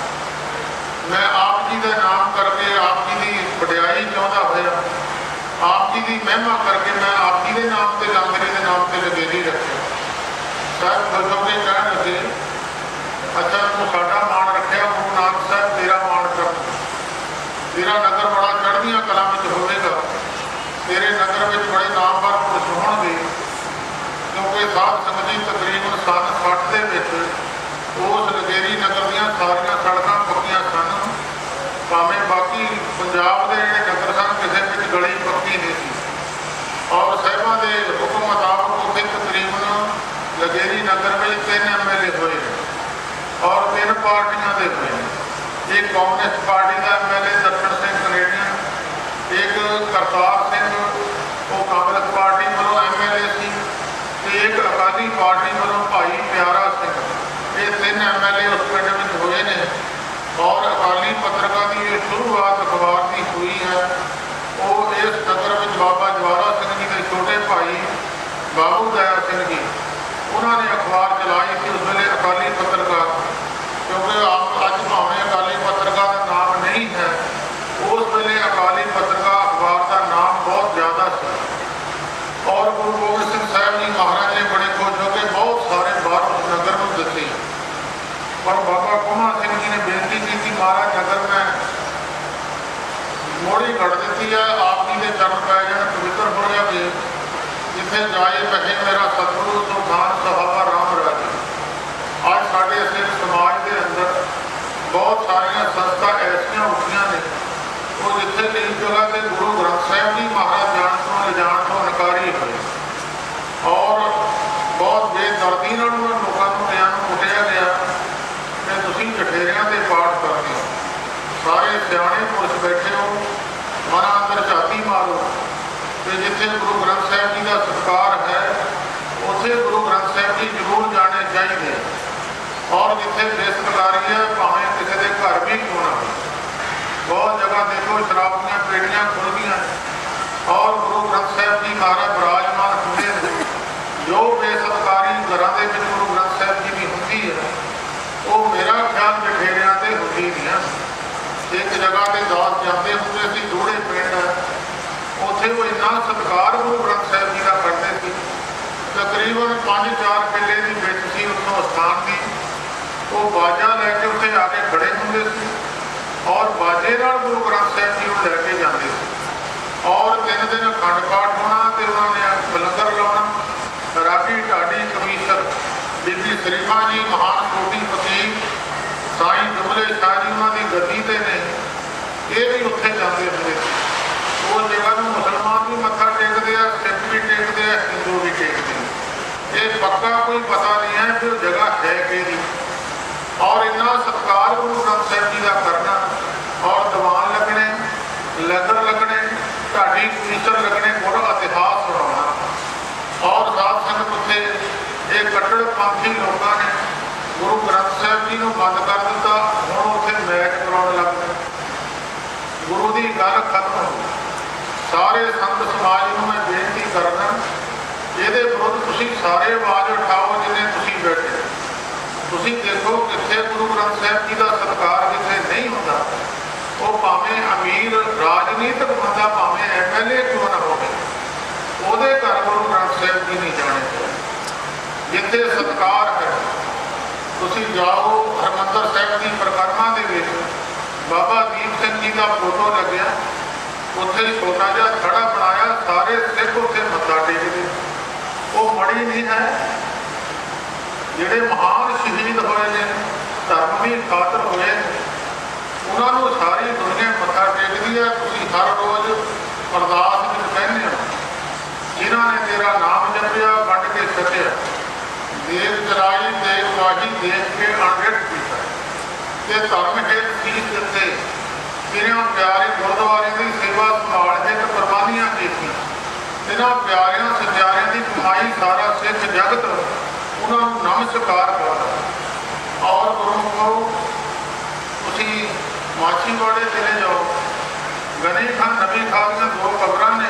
ਮਹਿਮਾ ਕਰਕੇ ਮੈਂ ਆਪ ਜੀ ਦੇ ਨਾਮ ਤੇ ਲਾਂਗਰੀ ਦੇ ਨਾਮ ਤੇ ਲਗੇਰੀ ਰੱਖਿਆ। ਸਾਹਿਬ ਖੁਸ਼ ਹੋ ਕੇ ਕਹਿਣ ਲੱਗੇ, ਅੱਛਾ ਤੂੰ ਸਾਡਾ ਮਾਣ ਰੱਖਿਆ, ਗੁਰੂ ਨਾਨਕ ਸਾਹਿਬ ਤੇਰਾ ਮਾਣ ਕਰ, ਤੇਰਾ ਨਗਰ ਬੜਾ ਚੜ੍ਹਦੀਆਂ ਕਲਾਂ ਵਿੱਚ ਹੋਵੇਗਾ, ਤੇਰੇ ਨਗਰ ਵਿੱਚ ਬੜੇ ਨਾਮਵਰ ਪੁਰਸ਼ ਹੋਣਗੇ। ਕਿਉਂਕਿ ਸਾਧ ਸੰਗਤ ਜੀ ਤਕਰੀਬਨ ਸੰਨ 60 ਦੇ ਵਿੱਚ ਉਸ ਲਗੇਰੀ ਨਗਰ ਦੀਆਂ ਸਾਰੀਆਂ ਸੜਕਾਂ ਪੱਕੀਆਂ ਸਨ। ਭਾਵੇਂ ਬਾਕੀ ਪੰਜਾਬ ਦੇ ਜਿਹੜੇ ਨਗਰ ਸਨ ਕਿਸੇ ਵਿੱਚ ਗਲੀ ਪੱਕੀ ਨਹੀਂ ਸੀ। ਔਰ ਸਾਹਿਬਾਂ ਦੇ ਹੁਕਮ ਮੁਤਾਬਕ ਉੱਥੇ ਤਕਰੀਬਨ ਲਗੇਰੀ ਨਗਰ ਵਿੱਚ 3 MLA ਹੋਏ ਨੇ ਔਰ 3 ਪਾਰਟੀਆਂ ਦੇ ਹੋਏ ਨੇ। ਇੱਕ ਕਾਂਗਰਸ ਪਾਰਟੀ ਦਾ MLA ਦਰਸ਼ਨ ਸਿੰਘ ਕਨੇਡੀਅਨ, ਇੱਕ ਕਰਤਾਰ ਸਿੰਘ ਉਹ ਕਾਂਗਰਸ ਪਾਰਟੀ ਵੱਲੋਂ MLA ਸੀ, ਤੇ ਇੱਕ ਅਕਾਲੀ ਪਾਰਟੀ ਵੱਲੋਂ ਭਾਈ ਪਿਆਰਾ ਸਿੰਘ। ਇਹ 3 MLA ਉਸ ਪਿੰਡ ਵਿੱਚ ਹੋਏ ਨੇ। ਔਰ ਅਕਾਲੀ ਪੱਤਰਕਾਰ ਦੀ ਇਹ ਸ਼ੁਰੂਆਤ ਅਖਬਾਰ ਦੀ ਹੋਈ ਹੈ। ਉਹ ਇਸ ਨਗਰ ਵਿੱਚ ਬਾਬਾ ਜਵਾਲਾ ਸਿੰਘ ਜੀ ਦੇ ਛੋਟੇ ਭਾਈ ਬਾਬੂ ਦਇਆ ਸਿੰਘ ਜੀ ਉਹਨਾਂ ਨੇ ਅਖਬਾਰ ਚਲਾਈ ਸੀ। ਉਸ ਵੇਲੇ ਅਕਾਲੀ ਪੱਤਰਕਾਰ, ਕਿਉਂਕਿ ਅੱਜ ਭਾਵੇਂ ਅਕਾਲੀ ਪੱਤਰਕਾਰ ਦਾ ਨਾਮ ਨਹੀਂ ਹੈ, ਉਸ ਵੇਲੇ ਅਕਾਲੀ ਪੱਤਰਕਾਰ ਅਖਬਾਰ ਦਾ ਨਾਮ ਬਹੁਤ ਜ਼ਿਆਦਾ ਸੀ। ਔਰ ਗੁਰੂ ਗੋਬਿੰਦ ਸਿੰਘ ਸਾਹਿਬ ਜੀ ਮਹਾਰਾਜ ਨੇ ਬੜੇ ਖੁਸ਼ ਹੋ ਕੇ ਬਹੁਤ ਸਾਰੇ ਬਾਹਰ ਉਸ ਨਗਰ ਨੂੰ ਦਿੱਤੇ। ਪਰ ਬਾਬਾ ਕੋਮਾ ਸਿੰਘ ਜੀ ਨੇ ਬੇਨਤੀ ਕੀਤੀ, ਮਹਾਰਾਜ ਨਗਰ ਮੈਂ ਮੋੜੀ ਕੱਢ ਦਿੱਤੀ ਹੈ, ਆਪ ਜੀ ਦੇ ਚਰਨ ਪੈ ਜਾਣ, ਪਵਿੱਤਰ ਹੋ ਜਾਵੇ, ਜਿੱਥੇ ਜਾਏ ਬਹੇ ਮੇਰਾ ਸਤਿਗੁਰੂ ਸੁਲਤਾਨ ਸਹਾਬਾ ਰਾਮ ਰਾਜੇ। ਅੱਜ ਸਾਡੇ ਸਿੱਖ ਸਮਾਜ ਦੇ ਅੰਦਰ ਬਹੁਤ ਸਾਰੀਆਂ ਸੰਸਥਾ ਐਸੀਆਂ ਉੱਠੀਆਂ ਨੇ, ਉਹ ਜਿੱਥੇ ਕਈ ਜਗ੍ਹਾ ਤੇ ਗੁਰੂ ਗ੍ਰੰਥ ਸਾਹਿਬ ਜੀ ਮਹਾਰਾਜ ਜਾਣ ਤੋਂ ਲਿਜਾਣ ਤੋਂ ਇਨਕਾਰੀ ਹੋਏ ਔਰ ਬਹੁਤ ਬੇਦਰਦੀ ਨਾਲ ਉਹਨਾਂ ਲੋਕਾਂ ਨੂੰ ਨਿਆਂ ਨੂੰ ਕੁੱਟਿਆ ਗਿਆ ਕਿ ਤੁਸੀਂ ਜਠੇਰਿਆਂ ਦੇ ਪਾਠ ਕਰਦੇ ਹੋ, ਸਾਰੇ ਸਿਆਣੇ ਪੁਰਸ਼ ਬੈਠੇ ਹੋ, ਮਨਾਂ ਅੰਦਰ ਝਾਤੀ ਮਾਰੋ, ਤੇ ਜਿੱਥੇ ਗੁਰੂ ਗ੍ਰੰਥ ਸਾਹਿਬ ਜੀ ਦਾ ਸਤਿਕਾਰ ਹੈ ਉੱਥੇ ਗੁਰੂ ਗ੍ਰੰਥ ਸਾਹਿਬ ਜੀ ਜ਼ਰੂਰ ਜਾਣੇ ਚਾਹੀਦੇ। ਔਰ ਜਿੱਥੇ ਬੇਸਤਕਾਰੀ ਹੈ ਭਾਵੇਂ ਕਿਸੇ ਦੇ ਘਰ ਵੀ ਕਿਉਂ ਨਾ ਹੋਵੇ। ਬਹੁਤ ਜਗ੍ਹਾ ਦੇਖੋ ਸ਼ਰਾਬ ਦੀਆਂ ਪੇਟੀਆਂ ਖੁੱਲ੍ਹ ਗਈਆਂ ਔਰ ਗੁਰੂ ਗ੍ਰੰਥ ਸਾਹਿਬ ਜੀ ਮਹਾਰਾਜ ਵਿਰਾਜਮਾਨ ਹੁੰਦੇ ਨੇ। ਜੋ ਬੇਸਤਕਾਰੀ ਘਰਾਂ ਦੇ ਵਿੱਚ ਗੁਰੂ ਗ੍ਰੰਥ ਸਾਹਿਬ ਜੀ ਦੀ ਹੁੰਦੀ ਹੈ, ਉਹ ਮੇਰਾ ਖਿਆਲ ਜਠੇਰਿਆਂ ਤੇ ਹੁੰਦੀ ਨਹੀਂ ਹੈ। ਇੱਕ ਜਗ੍ਹਾ ਤੇ ਦਾਸ ਜਾਂਦੇ ਹੁੰਦੇ ਸੀ, ਦੋੜੇ ਪਿੰਡ ਹੈ, ਉੱਥੇ ਉਹ ਇੰਨਾ ਸਤਿਕਾਰ ਗੁਰੂ ਗ੍ਰੰਥ ਸਾਹਿਬ ਜੀ ਦਾ ਕਰਦੇ ਸੀ। ਤਕਰੀਬਨ 5-4 ਕਿੱਲੇ ਦੀ ਵਿੱਚ ਸੀ ਉੱਥੋਂ ਅਸਥਾਨ ਦੀ। ਉਹ ਬਾਜਾ ਲੈ ਕੇ ਉੱਥੇ ਆ ਕੇ ਖੜੇ ਹੁੰਦੇ ਸੀ ਔਰ ਬਾਜੇ ਨਾਲ ਗੁਰੂ ਗ੍ਰੰਥ ਸਾਹਿਬ ਜੀ ਨੂੰ ਲੈ ਕੇ ਜਾਂਦੇ ਸੀ। ਔਰ 3 ਦਿਨ ਅਖੰਡ ਪਾਠ ਹੋਣਾ ਤੇ ਉਹਨਾਂ ਨੇ ਲੰਗਰ ਲਾਉਣਾ। ਰਾਗੀ ਢਾਡੀ ਕਮੀਸ਼ਰ ਬੀਬੀ ਸਰੀਮਾ ਜੀ ਮਹਾਨ ਕੋਟੀ ਫਕੀਰ ਸਾਈਂ ਜੁਮਲੇ ਸ਼ਾਹ ਜੀ ਉਹਨਾਂ ਦੀ ਗੱਦੀ ਤੇ ਨੇ, ਇਹ ਵੀ ਉੱਥੇ ਜਾਂਦੇ ਹੁੰਦੇ ਸੀ। ਉਹ ਜਗ੍ਹਾ ਨੂੰ ਮੁਸਲਮਾਨ ਵੀ ਮੱਥਾ ਟੇਕਦੇ ਆ, ਸਿੱਖ ਵੀ ਟੇਕਦੇ ਆ, ਹਿੰਦੂ ਵੀ ਟੇਕਦੇ ਆ। ਇਹ ਪੱਕਾ ਕੋਈ ਪਤਾ ਨਹੀਂ ਹੈ ਕਿ ਉਹ ਜਗ੍ਹਾ ਹੈ ਕਿਹਦੀ। ਔਰ ਇੰਨਾ ਸਤਿਕਾਰ ਗੁਰੂ ਗ੍ਰੰਥ ਸਾਹਿਬ ਜੀ ਦਾ ਕਰਨਾ ਔਰ ਦੀਵਾਨ ਲੱਗਣੇ, ਲੰਗਰ ਲੱਗਣੇ, ਢਾਡੀ ਕਮੀਸ਼ਰ ਲੱਗਣੇ, ਗੁਰ ਇਤਿਹਾਸ ਸੁਣਾਉਣਾ। ਔਰ ਸਾਧ ਸੰਗਤ ਉੱਥੇ ਇਹ ਕੱਟੜਪੰਥੀ ਲੋਕਾਂ ਨੇ ਗੁਰੂ ਗ੍ਰੰਥ ਸਾਹਿਬ ਜੀ ਨੂੰ ਬੰਦ ਕਰ ਦਿੱਤਾ। ਹੁਣ ਉੱਥੇ ਮੈਚ ਕਰਾਉਣ ਲੱਗ ਪਏ। ਗੁਰੂ ਦੀ ਗੱਲ ਖਤਮ ਹੋ ਗਈ। ਸਾਰੇ ਸੰਤ ਸਮਾਜ ਨੂੰ ਮੈਂ ਬੇਨਤੀ ਕਰਨਾ, ਇਹਦੇ ਵਿਰੁੱਧ ਤੁਸੀਂ ਸਾਰੇ ਆਵਾਜ਼ ਉਠਾਓ ਜਿੰਨੇ ਤੁਸੀਂ ਬੈਠੇ। ਤੁਸੀਂ ਦੇਖੋ ਕਿੱਥੇ ਗੁਰੂ ਗ੍ਰੰਥ ਸਾਹਿਬ ਜੀ ਦਾ ਸਤਿਕਾਰ ਜਿੱਥੇ ਨਹੀਂ ਹੁੰਦਾ, ਉਹ ਭਾਵੇਂ ਅਮੀਰ ਰਾਜਨੀਤਿਕ ਬੰਦਾ, ਭਾਵੇਂ MLA ਕਿਉਂ ਨਾ ਹੋਵੇ, ਉਹਦੇ ਘਰ ਗੁਰੂ ਗ੍ਰੰਥ ਸਾਹਿਬ ਜੀ ਨਹੀਂ ਜਾਣੇ ਚਾਹੀਦੇ। ਜਿੱਥੇ ਸਤਿਕਾਰ ਹੈ ਤੁਸੀਂ ਜਾਓ। ਹਰਿਮੰਦਰ ਸਾਹਿਬ ਦੀ ਪਰਿਕਰਮਾ ਦੇ ਵਿੱਚ ਬਾਬਾ ਦੀਪ ਸਿੰਘ ਜੀ ਦਾ ਫੋਟੋ ਲੱਗਿਆ, ਉੱਥੇ ਛੋਟਾ ਜਿਹਾ ਥੜਾ ਬਣਾਇਆ, ਸਾਰੇ ਸਿੱਖ ਉੱਥੇ ਮੱਥਾ ਟੇਕਦੇ। ਉਹ ਮੜੀ ਨਹੀਂ ਹੈ। ਜਿਹੜੇ ਮਹਾਨ ਸ਼ਹੀਦ ਹੋਏ ਨੇ, ਧਰਮ ਦੀ ਖਾਤਰ ਹੋਏ ਨੇ, ਉਹਨਾਂ ਨੂੰ ਸਾਰੀ ਦੁਨੀਆ ਮੱਥਾ ਟੇਕਦੀ ਹੈ। ਤੁਸੀਂ ਹਰ ਰੋਜ਼ ਅਰਦਾਸ ਵਿੱਚ ਕਹਿੰਦੇ ਹੋ, ਜਿਨ੍ਹਾਂ ਨੇ ਤੇਰਾ ਨਾਮ ਜਪਿਆ, ਵੰਡ ਕੇ ਛਕਿਆ, ਦੇਖ ਚਲਾਈ, ਦੇਖ ਵਾਹੀ, ਦੇਖ ਕੇ ਅਣਗਿਣਤ ਕੀਤਾ ਤੇ ਧਰਮ ਹੇਤ ਸੀਸ ਦਿੱਤੇ। ਇਹਨਾਂ ਪਿਆਰੇ ਗੁਰਦੁਆਰਿਆਂ ਦੀ ਸੇਵਾ ਸੰਭਾਲ ਕੇ ਕੁਰਬਾਨੀਆਂ ਕੀਤੀਆਂ। ਇਹਨਾਂ ਪਿਆਰਿਆਂ ਸੱਚਿਆਰਿਆਂ ਦੀ ਕਮਾਈ ਸਾਰਾ ਸਿੱਖ ਜਗਤ ਉਹਨਾਂ ਨੂੰ ਨਮਸਕਾਰ ਕਰਦਾ। ਔਰ ਗੁਰੂ ਤੁਸੀਂ ਮਾਛੀਵਾੜੇ ਚਲੇ ਜਾਓ, ਗਨੀ ਖਾਨ ਨਬੀ ਖਾਨ ਦੀਆਂ 2 ਕਬਰਾਂ ਨੇ।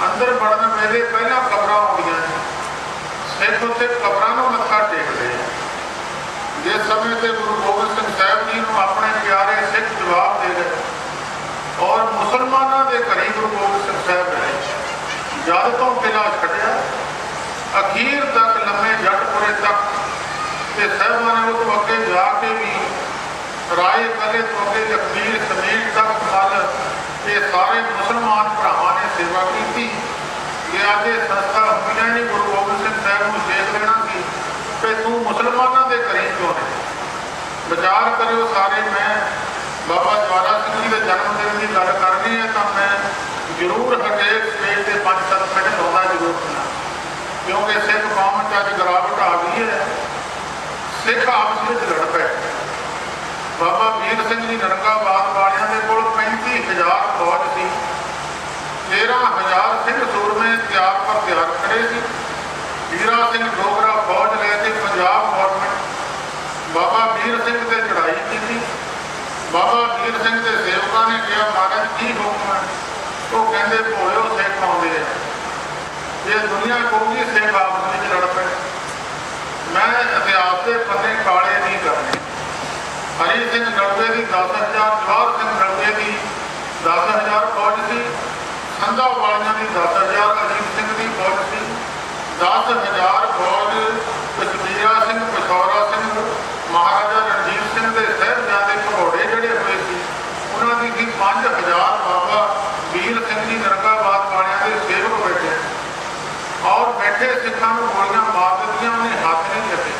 ਅੰਦਰ ਵੜਨ ਵੇਲੇ ਪਹਿਲਾਂ ਕਬਰਾਂ ਆਉਂਦੀਆਂ ਨੇ, ਸਿੱਖ ਉੱਥੇ ਕਬਰਾਂ ਨੂੰ ਮੱਥਾ ਟੇਕਦੇ ਆ। ਜਿਸ ਸਮੇਂ ਤੇ ਗੁਰੂ ਗੋਬਿੰਦ ਸਿੰਘ ਸਾਹਿਬ ਜੀ ਨੂੰ ਆਪਣੇ ਪਿਆਰੇ ਸਿੱਖ ਜਵਾਬ ਦੇ ਗਏ ਔਰ ਮੁਸਲਮਾਨਾਂ ਦੇ ਘਰੇ ਗੁਰੂ ਗੋਬਿੰਦ ਸਿੰਘ ਸਾਹਿਬ ਰਹੇ। ਜਦ ਤੋਂ ਕਿਲਾ ਛੱਡਿਆ ਅਖੀਰ ਤੱਕ ਲੰਮੇ ਜੱਟਪੁਰੇ ਤੱਕ, ਤੇ ਸਾਹਿਬਾਂ ਨੇ ਉਹ ਤੋਂ ਅੱਗੇ ਜਾ ਕੇ ਵੀ ਰਾਏ ਕਲੇ ਤੋਂ ਅੱਗੇ ਲਖਬੀਰ ਸਮੇਤ ਤੱਕ ਮੱਲ ਇਹ ਸਾਰੇ ਮੁਸਲਮਾਨ ਭਰਾਵਾਂ ਨੇ ਸੇਵਾ ਕੀਤੀ। ਜੇ ਅੱਜ ਇਹ ਸੰਸਥਾ ਹੋਈਆਂ ਨਹੀਂ, ਗੁਰੂ ਗੋਬਿੰਦ ਸਿੰਘ ਸਾਹਿਬ ਨੂੰ ਦੇਖ ਲੈਣਾ ਸੀ ਕਿ ਤੂੰ ਮੁਸਲਮਾਨਾਂ ਦੇ ਘਰੇ ਕਿਉਂ ਨਹੀਂ। ਵਿਚਾਰ ਕਰਿਓ ਸਾਰੇ। ਮੈਂ ਬਾਬਾ ਜਵਾਲਾ ਸਿੰਘ ਜੀ ਦੇ ਜਨਮ ਦਿਨ ਦੀ ਗੱਲ ਕਰਨੀ ਹੈ ਤਾਂ ਮੈਂ ਜ਼ਰੂਰ ਹਰੇਕ ਸਟੇਜ ਤੇ 5-7 ਮਿੰਟ ਲਾਉਂਦਾ ਜ਼ਰੂਰ ਹੋਣਾ, ਕਿਉਂਕਿ ਸਿੱਖ ਕੌਮ 'ਚ ਅੱਜ ਗਿਰਾਵਟ ਆ ਗਈ ਹੈ। ਸਿੱਖ ਆਪਸ ਵਿੱਚ ਲੜ ਪਏ। ਬਾਬਾ ਵੀਰ ਸਿੰਘ ਜੀ ਨਰੰਗਾਬਾਦ ਵਾਲਿਆਂ ਦੇ ਕੋਲ 35,000 ਫੌਜ ਸੀ, 13,000 ਸਿੰਘ ਸੂਰਮੇ ਤਿਆਰ ਪਰ ਤਿਆਰ ਖੜੇ ਸੀ। ਵੀਰਾ ਸਿੰਘ ਡੋਗਰਾ ਫੌਜ ਲੈ ਕੇ ਪੰਜਾਬ ਗੌਰਮੈਂਟ ਬਾਬਾ ਵੀਰ ਸਿੰਘ ਤੇ ਚੜ੍ਹਾਈ ਕੀਤੀ। ਬਾਬਾ ਵੀਰ ਸਿੰਘ ਦੇ ਸੇਵਕਾਂ ਨੇ ਕਿਹਾ, ਮਹਾਰਾਜ ਕੀ ਹੁਕਮ ਹੈ? ਉਹ ਕਹਿੰਦੇ, ਭੋਲਿਓ ਸਿੱਖ ਆਉਂਦੇ ਆ, ਜੇ ਦੁਨੀਆ ਕਹੂਗੀ ਸਿੱਖ ਆਪਸ ਵਿੱਚ ਲੜ ਪਏ। ਮੈਂ ਇਤਿਹਾਸ ਦੇ ਪੰਨੇ ਕਾਲੇ ਨਹੀਂ ਕਰਨੇ। ਹਰੀ ਸਿੰਘ ਨਲਵੇ ਦੀ 10,000, ਜਵਾਹਰ ਸਿੰਘ ਨਲਵੇ ਦੀ 10,000 ਫੌਜ ਸੀ, ਸੰਧਾ ਵਾਲੀਆਂ ਦੀ 10,000, ਅਜੀਤ ਸਿੰਘ ਦੀ ਫੌਜ ਸੀ, 10,000 ਫੌਜ ਕਸ਼ਮੀਰਾ ਸਿੰਘ, ਪਿਸ਼ੌਰਾ ਸਿੰਘ, ਮਹਾਰਾਜਾ ਰਣਜੀਤ ਸਿੰਘ ਦੇ ਸਾਹਿਬਜ਼ਾਦੇ ਘੋੜੇ ਜਿਹੜੇ ਹੋਏ ਸੀ ਉਹਨਾਂ ਦੀ ਸੀ 5,000। ਬਾਬਾ ਵੀਰ ਸਿੰਘ ਜੀ ਨਰੰਗਾਬਾਦ ਵਾਲਿਆਂ ਦੇ ਸੇਵਕ ਬੈਠੇ, ਔਰ ਬੈਠੇ ਸਿੱਖਾਂ ਨੂੰ ਗੋਲੀਆਂ ਮਾਰ ਦਿੱਤੀਆਂ, ਉਹਨੇ ਹੱਥ ਨਹੀਂ ਚੱਕੇ।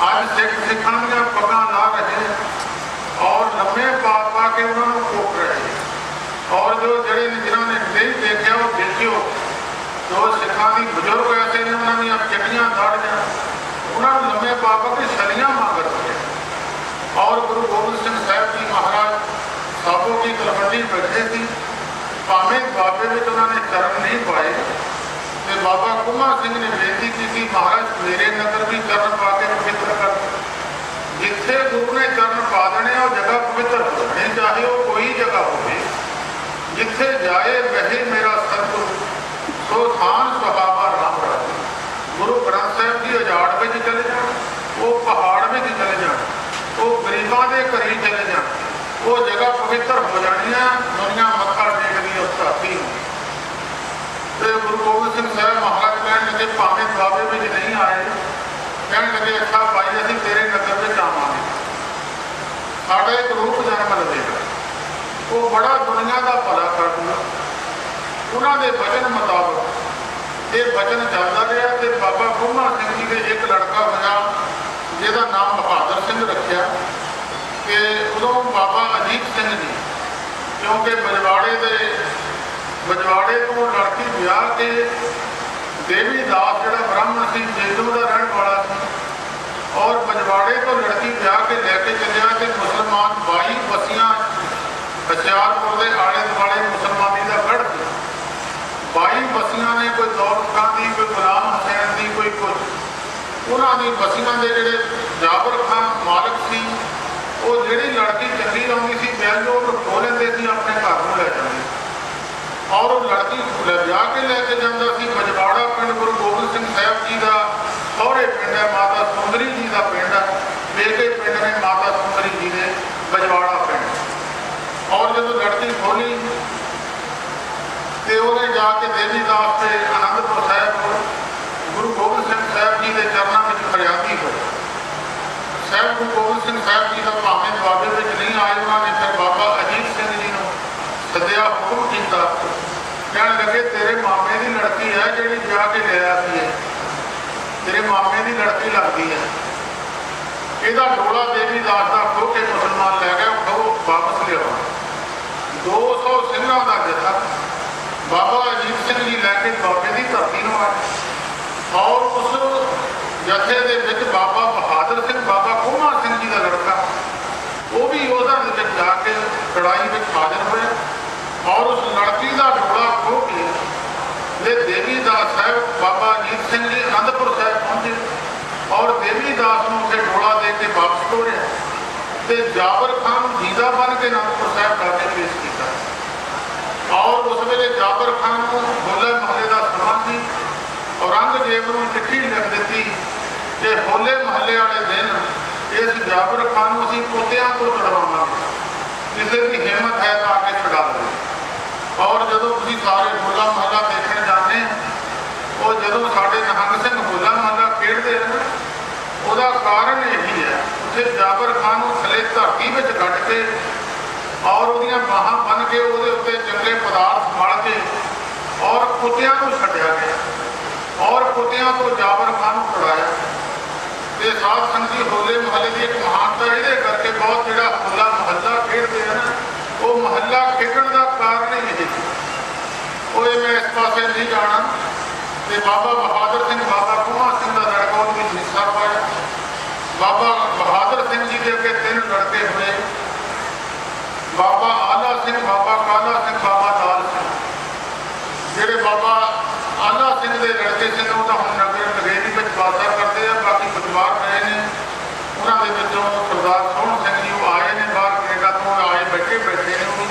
ਅੱਜ ਸਿੱਖਾਂ ਦੀਆਂ ਪੱਗਾਂ ਲਾ ਰਹੇ ਔਰ ਲੰਮੇ ਪਾ ਕੇ ਉਹਨਾਂ ਨੂੰ ਕੋਪ ਰਹੇ। ਔਰ ਜਿਨ੍ਹਾਂ ਨੇ ਨਹੀਂ ਦੇਖਿਆ ਉਹ ਦੇਖਿਓ, ਜੋ ਸਿੱਖਾਂ ਦੀ ਬਜ਼ੁਰਗ ਐਸੇ ਨੇ ਉਹਨਾਂ ਦੀਆਂ ਚਿੱਟੀਆਂ ਦਾੜੀਆਂ, ਉਹਨਾਂ ਨੂੰ ਲੰਮੇ ਪਾ ਕੇ ਛਲੀਆਂ ਮੰਗ ਰਹੇ। ਔਰ ਗੁਰੂ ਗੋਬਿੰਦ ਸਿੰਘ ਸਾਹਿਬ ਜੀ ਮਹਾਰਾਜ ਸਾਬੋ ਕੀ ਤਲਵੰਡੀ ਬੈਠੇ ਸੀ, ਭਾਵੇਂ ਬਾਬੇ ਵਿੱਚ ਉਹਨਾਂ ਨੇ ਚਰਨ ਨਹੀਂ ਪਾਏ। ਤੇ ਬਾਬਾ ਕੁਮਾ ਸਿੰਘ ਨੇ ਬੇਨਤੀ ਕੀਤੀ, ਮਹਾਰਾਜ ਮੇਰੇ ਨਗਰ ਵੀ ਚਰਨ ਪਾ ਕੇ ਪਵਿੱਤਰ ਕਰ। ਜਿੱਥੇ ਗੁਰੂ ਨੇ ਚਰਨ ਪਾ ਦੇਣੇ ਉਹ ਜਗ੍ਹਾ ਪਵਿੱਤਰ ਹੋਣੀ, ਚਾਹੇ ਉਹ ਕੋਈ ਜਗ੍ਹਾ ਹੋਵੇ। ਜਿੱਥੇ ਜਾਏ ਵਹੇ ਮੇਰਾ ਸਤਿਗੁਰੂ, ਸੋ ਥਾਨ ਸੁਹਾਵਾ ਰਾਮ ਰਾਜੇ। ਗੁਰੂ ਗ੍ਰੰਥ ਸਾਹਿਬ ਜੀ ਉਜਾੜ ਵਿੱਚ ਚਲੇ ਜਾਣ, ਉਹ ਪਹਾੜ ਵਿੱਚ ਚਲੇ ਜਾਣ, ਉਹ ਗਰੀਬਾਂ ਦੇ ਘਰੇ ਚਲੇ ਜਾਣ, ਉਹ ਜਗ੍ਹਾ ਪਵਿੱਤਰ ਹੋ ਜਾਣੀ ਹੈ। ਦੁਨੀਆ ਮੱਥਾ ਟੇਕਦੀ ਉਸ ਧਰਤੀ ਨੂੰ। ਤੇ ਗੁਰੂ ਗੋਬਿੰਦ ਸਿੰਘ ਸਾਹਿਬ ਮਹਾਰਾਜ ਕਹਿਣ ਲੱਗੇ, ਭਾਵੇਂ ਦੁਆਬੇ ਵਿੱਚ ਨਹੀਂ ਆਏ, ਕਹਿਣ ਲੱਗੇ, ਅੱਛਾ ਭਾਈ ਅਸੀਂ ਤੇਰੇ ਨਗਰ ਵਿੱਚ ਆਵਾਂਗੇ, ਸਾਡਾ ਇੱਕ ਰੂਪ ਜਨਮ ਲਵੇਗਾ, ਉਹ ਬੜਾ ਦੁਨੀਆ ਦਾ ਭਲਾ ਕਰ ਦੂਗਾ। ਉਹਨਾਂ ਦੇ ਵਚਨ ਮੁਤਾਬਕ ਇਹ ਵਚਨ ਚੱਲਦਾ ਰਿਹਾ। ਤੇ ਬਾਬਾ ਕੁਮਾ ਸਿੰਘ ਜੀ ਦੇ ਇੱਕ ਲੜਕਾ ਹੋਇਆ ਜਿਹਦਾ ਨਾਮ ਬਹਾਦਰ ਸਿੰਘ ਰੱਖਿਆ। ਤੇ ਉਦੋਂ ਬਾਬਾ ਅਜੀਤ ਸਿੰਘ ਜੀ, ਕਿਉਂਕਿ ਬਜਵਾੜੇ ਤੋਂ ਲੜਕੀ ਵਿਆਹ ਕੇ ਦੇਵੀ ਦਾਸ ਜਿਹੜਾ ਬ੍ਰਾਹਮਣ ਸੀ, ਜੇਦੂ ਦਾ ਰਹਿਣ ਵਾਲਾ ਸੀ, ਔਰ ਬਜਵਾੜੇ ਤੋਂ ਲੜਕੀ ਵਿਆਹ ਕੇ ਲੈ ਕੇ ਚੱਲਿਆ। ਤੇ ਮੁਸਲਮਾਨ 22 ਬਸੀਆਂ ਹੁਸ਼ਿਆਰਪੁਰ ਦੇ ਆਲੇ ਦੁਆਲੇ ਮੁਸਲਮਾਨੀ ਦਾ ਗੜ੍ਹ ਸੀ। 22 ਬਸੀਆਂ ਨੇ, ਕੋਈ ਦੌਲਤ ਖਾਂ ਦੀ, ਕੋਈ ਗੁਲਾਮ ਹੁਸੈਨ ਦੀ, ਕੋਈ ਕੁਝ। ਉਹਨਾਂ ਦੀ ਬਸੀਆਂ ਦੇ ਜਿਹੜੇ ਜਾਬਰ ਖਾਂ ਮਾਲਕ ਸੀ, ਉਹ ਜਿਹੜੀ ਲੜਕੀ ਚੰਗੀ ਆਉਂਦੀ ਸੀ ਪਹਿਲੋਂ ਉਹਨੂੰ ਖੋ ਲੈਂਦੇ ਸੀ, ਆਪਣੇ ਘਰ ਨੂੰ ਲੈ ਜਾਂਦੇ। ਔਰ ਉਹ ਲੜਕੀ ਵਿਆਹ ਕੇ ਲੈ ਕੇ ਜਾਂਦਾ ਸੀ। ਬਜਵਾੜਾ ਪਿੰਡ ਗੁਰੂ ਗੋਬਿੰਦ ਸਿੰਘ ਸਾਹਿਬ ਜੀ ਦਾ ਸਹੁਰੇ ਪਿੰਡ ਹੈ, ਮਾਤਾ ਸੁੰਦਰੀ ਜੀ ਦਾ ਪਿੰਡ ਹੈ। ਬੇਟੇ ਪਿੰਡ ਨੇ ਮਾਤਾ ਸੁੰਦਰੀ ਜੀ ਦੇ ਬਜਵਾੜਾ ਪਿੰਡ। ਔਰ ਜਦੋਂ ਲੜਕੀ ਖੋਲੀ ਤੇ ਉਹਨੇ ਜਾ ਕੇ ਦੇਵੀ ਦਾਸ ਤੇ ਆਨੰਦਪੁਰ ਸਾਹਿਬ ਗੁਰੂ ਗੋਬਿੰਦ ਸਿੰਘ ਸਾਹਿਬ ਜੀ ਦੇ ਚਰਨਾਂ ਵਿੱਚ ਫਰਿਆਦੀ ਹੋਈ। ਸਾਹਿਬ ਗੁਰੂ ਗੋਬਿੰਦ ਸਿੰਘ ਸਾਹਿਬ ਜੀ ਦਾ ਭਾਵੇਂ ਦੁਆਬੇ ਵਿੱਚ ਨਹੀਂ ਆਏ, ਉਹਨਾਂ ਨੇ ਫਿਰ ਬਾਬਾ ਅਜੀਤ ਸਿੰਘ ਜੀ ਨੂੰ ਸੱਦਿਆ, ਹੁਕਮ ਕੀਤਾ। ਕਹਿਣ ਲੱਗੇ, ਤੇਰੇ ਮਾਮੇ ਦੀ ਲੜਕੀ ਹੈ ਜਿਹੜੀ ਵਿਆਹ ਕੇ ਲਿਆ ਸੀ, ਤੇਰੇ ਮਾਮੇ ਦੀ ਲੜਕੀ ਲੱਗਦੀ ਹੈ, ਇਹਦਾ ਡੋਲਾ ਦੇਵੀ ਦਾਸ ਦਾ ਖੋਹ ਕੇ ਮੁਸਲਮਾਨ ਲੈ ਗਏ, ਉਹ ਵਾਪਸ ਲਿਆਓ। 200 ਸਿੰਘਾਂ ਦਾ ਜਥਾ ਬਾਬਾ ਅਜੀਤ ਸਿੰਘ ਜੀ ਲੈ ਕੇ ਬਾਬੇ ਦੀ ਧਰਤੀ ਨੂੰ ਆਏ। ਔਰ ਉਸ ਜਥੇ ਦੇ ਵਿੱਚ ਬਾਬਾ ਬਹਾਦਰ ਸਿੰਘ, ਬਾਬਾ ਕੁਮਾ ਸਿੰਘ ਜੀ ਦਾ ਲੜਕਾ, ਉਹ ਵੀ ਉਹਦਾ ਵਿੱਚ ਜਾ ਕੇ ਲੜਾਈ ਵਿੱਚ ਹਾਜ਼ਰ ਹੋਇਆ। ਔਰ ਉਸ ਲੜਕੀ ਦਾ ਡੋਲਾ ਖੋਹ ਕੇ ਜੇ ਦੇਵੀ ਦਾਸ ਸਾਹਿਬ ਬਾਬਾ ਅਜੀਤ ਸਿੰਘ ਜੀ ਆਨੰਦਪੁਰ ਸਾਹਿਬ ਪਹੁੰਚੇ ਔਰ ਦੇਵੀ ਦਾਸ ਨੂੰ ਉੱਥੇ ਡੋਲਾ ਦੇ ਕੇ ਵਾਪਸ ਤੋਰਿਆ। ਤੇ ਜਾਬਰ ਖਾਂ ਨੂੰ ਜੀਦਾ ਬਣ ਕੇ ਆਨੰਦਪੁਰ ਸਾਹਿਬ ਜਾ ਕੇ ਪੇਸ਼ ਕੀਤਾ। ਔਰ ਉਸ ਵੇਲੇ ਜਾਬਰ ਖਾਂ ਨੂੰ ਹੋਲੇ ਮਹੱਲੇ ਦਾ ਸਮਾਂ ਸੀ। ਔਰੰਗਜ਼ੇਬ ਨੂੰ ਚਿੱਠੀ ਲਿਖ ਦਿੱਤੀ ਕਿ ਹੋਲੇ ਮਹੱਲੇ ਵਾਲੇ ਦਿਨ ਇਸ ਜਾਬਰ ਖਾਂ ਨੂੰ ਅਸੀਂ ਪੋਤਿਆਂ ਤੋਂ ਛੁਡਵਾਵਾਂਗੇ, ਕਿਸੇ ਦੀ ਹਿੰਮਤ ਹੈ ਤਾਂ ਆ ਕੇ ਛੁਡਾ ਲਵੇ। और जो तुम सारे होला महला देखने जाते हो, वो जो साढ़े निहंग सिंह होला महला खेडते हैं ना, उसका कारण यही है, उसे जाबर खान को थले धरती में कट के और वो बाहां बन के वो उत्ते चंगे पदार्थ मल के और कुत्तियां को छड्या गया और कुत्तियां को जाबर खान को छुड़ाया। तो साध संगत जी होले महल्ले की एक महानता ये करके बहुत जोड़ा होला महला खेडते हैं ना, वो महला खेडण का कारण ही यही वो मैं इस पास नहीं जाना। तो बाबा बहादुर सिंह बाबा कुमा सिंह का लड़का उसमें हिस्सा पाया। बाबा बहादुर सिंह जी के अगे 3 लड़के हुए, बाबा आला सिंह, बाबा काला सिंह, बाबा लाल सिंह। जोड़े बाबा आला सिंह के लड़के से वो तो हम नगर नगेरी में वासा करते हैं, बाकी परिवार रहे हैं। उन्होंने सरदार सोहन सिंह जी वो आए हैं बाहर कनेडा तो आए बैठे हैं वो।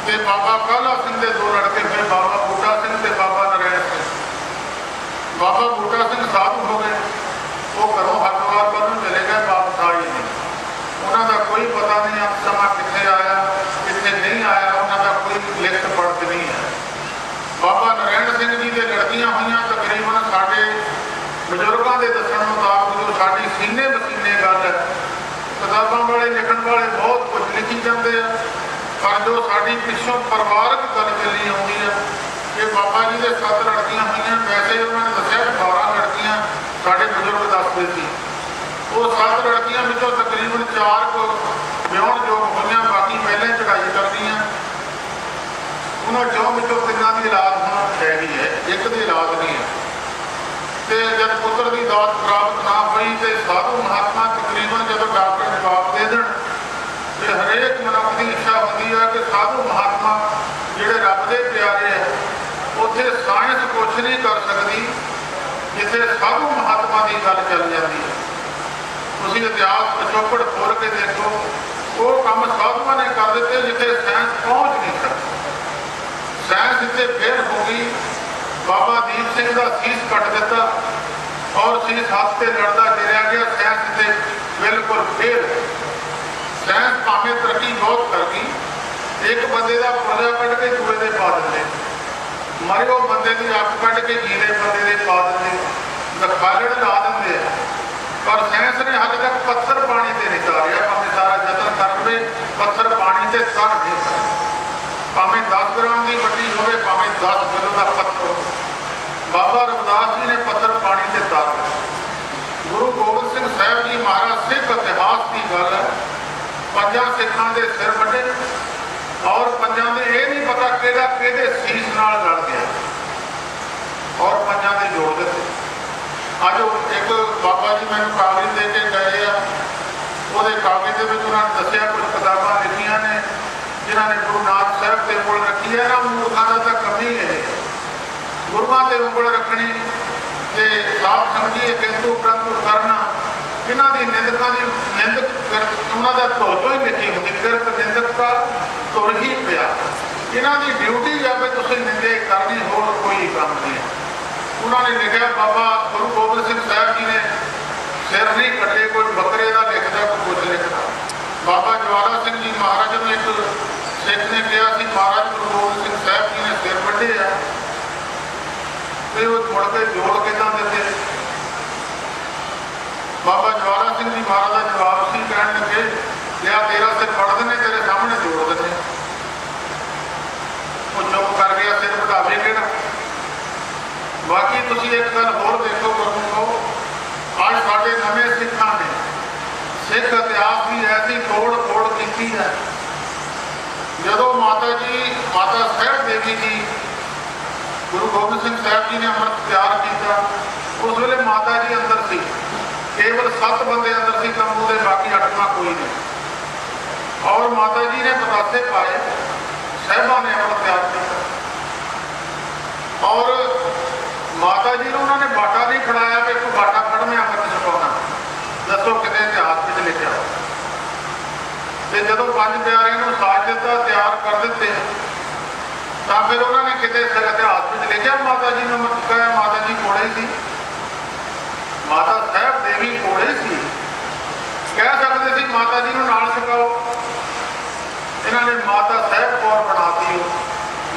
तो बाबा काला सिंह के 2 लड़के हुए, बाबा बूटा सिंह ते बाबा नारायण सिंह। बाबा बूटा सिंह साधु हो गए, वो घरों हरिद्वार पर चले गए, वापस आए नहीं। उन्होंने कोई पता नहीं अब समा कितने आया कितने नहीं आया, उन्होंने कोई लिखत पढ़त नहीं है। बाबा नारायण सिंह जी के लड़कियां हुई तकरीबन साढ़े बजुर्गों के दसन मुताबिक जो साड़ी सीने मसीने गल है, किताबों वाले लिखण वाले बहुत कुछ लिखी जाते हैं, पर जो साड़ी पिछों परिवारक गल चली आती है कि बाबा जी के 7 लड़कियां हुई। वैसे उन्होंने दसिया 12 लड़कियां साढ़े बजुर्ग दसते थे। वो 7 लड़कियां विचों तकरीबन 4 को विआहण योग हुई, बाकी पहले चढ़ाई कर दी। उन्होंने 4 विचों 3 की औलाद होना हैगी है, 1 की औलाद नहीं है। तो जब पुत्र की दात प्राप्त ना हुई तो साधु महात्मा तकरीबन जो डॉक्टर जवाब दे दें तो हरेक मनुष्य की इच्छा होती है कि साधु महात्मा जोड़े रब के प्यारे है, उत्थे साइंस कुछ नहीं कर सकती जिथे साधु महात्मा की गल चल जाती है। तुसीं इतिहास पिछोकड़ खोल के देखो, वो काम साधुओं ने कर दिते जिथे साइंस पहुँच नहीं सकती। साइंस इतने फेल हो गई, बाबा दीप सिंह का सीस कट दिता और सीस हाथ से लड़ता गिरया गया। साइंस इतने बिल्कुल फेल। साइंस भावें तरक्की बहुत कर गई, एक बंदे का पुर्जा कट के दूए दे पा देंगे, मरे वो बंदे की अख कट के जीने बंदे दे पा देंगे, खालड़ ला देंगे। पर साइंस ने हाले तक पत्थर पानी से नहीं तारिया, भावें सारा जतन कर पत्थर पानी से तर नहीं सकता। भावें 10 ग्राम की वड्डी हो, भावें 10 किलो का पत्थर। बाबा रविदास जी ने पत्थर पानी से तार दिया। गुरु गोबिंद सिंह साहब जी महाराज सिख इतिहास की गल है, 5 सिखां के सिर वड्डे और 5 के ये नहीं पता कि सीस नाल लड़ गया और 5 के जोड़ दिते। अज एक बाबा जी मैंने कागज दे के गए आ, वो कागज के उन्होंने दसिया कुछ किताबां लिखियां ने जिन्होंने गुरु नानक साहब के उंगल रखी है ना। मूर्खों का तो कमी है, गुरुओं के उंगल रखनी तो साफ समझिए किंतु परंतु करना। इन्हों की निंदकों की निंदक उन्होंने धुर तो ही लिखी होती, किरत निंदक का धुर ही पिया। इन्हों की ड्यूटी है भी तुम निंदे करनी, होर कोई काम नहीं है। उन्होंने लिखा बाबा गुरु गोबिंद सिंह साहब जी ने सिर नहीं कटे, कोई बकरे का लिखता कोई कुछ लिखता। बाबा ज्वाला सिंह जी महाराज ने एक सिख ने कहा कि महाराज गुरु गोबिंद सिंह साहब जी ने सिर वड्डे आ, तो वो मुड़ के जोड़ किदा देते। बाबा ज्वाला सिंह जी महाराज का जवाब से कह लगे, या तेरा सिर फड़ देने तेरे सामने जोड़ देने। वो चुप कर गया, सिर वधावे कि। बाकी तुम एक गल होर देखो गुरमुखो, अज साडे नवे सिखां ने सिख इतिहास की ऐसी तोड़ फोड़ की है। जदों माता साहब देवी जी गुरु गोबिंद सिंह साहब जी ने अमृत तैयार किया, उस वेले माता जी अंदर सी, केवल 7 बंदे अंदर सी तंबू के, बाकी 8वां कोई नहीं। और माता जी ने बतासे पाए, साहबा ने अमृत तैयार किया और माता जी ने उन्होंने बाटा नहीं फड़ाया कि कोई बाटा फड़ मैं अमृत छकाना। दसो कितने इतिहास में लिखा। तो जो 5 प्यारिਆਂ साज दिता, तैयार कर दिते, तो फिर उन्होंने कितने इतिहास में लिखा माता जी ने अमृत छकाया। माता जी कोड़े सी, माता साहब देवी कोड़े सी, कह सकते थे माता जी को नाल छकाओ। इन्होंने माता साहब कौर बनाती हो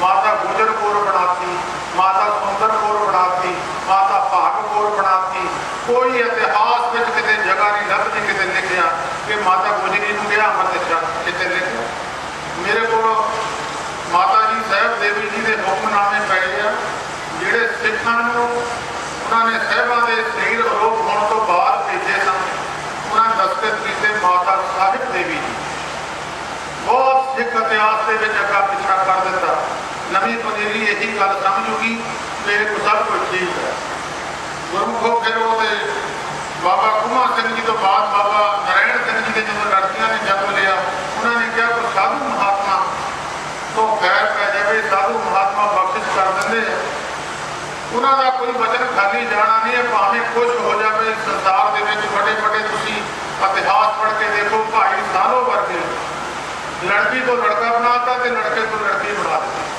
माता गुजर कौर बनाती, माता सुंदर कौर बनाती, माता भाग कौर बनाती। कोई इतिहास में कितने जगह नहीं लभदी कितने लिखा कि माता गुजरी को गया अमृत छक कितने लिखा। मेरे को माता जी साहब देवी जी के हुक्मनामे पे आ जिहड़े सिखां नूं उन्होंने साहिबां दे शरीर आरोप होने तो बाद भेजे सन। उन्होंने दस्तखत किए माता साहिब देवी जी। बहुत सिख इतिहास के अगा पिछा कर दिता। नवी पनीरी यही गल समझूगी कि सब कुछ ठीक है। गुरमुखो फिर वो बाबा कुमा सिंह जी तो बाद बाबा नारायण सिंह जी के जो लड़कियां ने जन्म लिया उन्होंने कहा कोई साधु महात्मा तो खैर पै जाए, साधु महात्मा बख्शिश कर देंगे। उन्होंने कोई वचन खाली जाना नहीं है, भावें कुछ हो जाए। संसार के बड़े बड़े तुसी इतिहास पढ़ के देखो, भाई सालों वर्गे लड़की तो लड़का बनाता तो लड़के तो लड़की बना दी।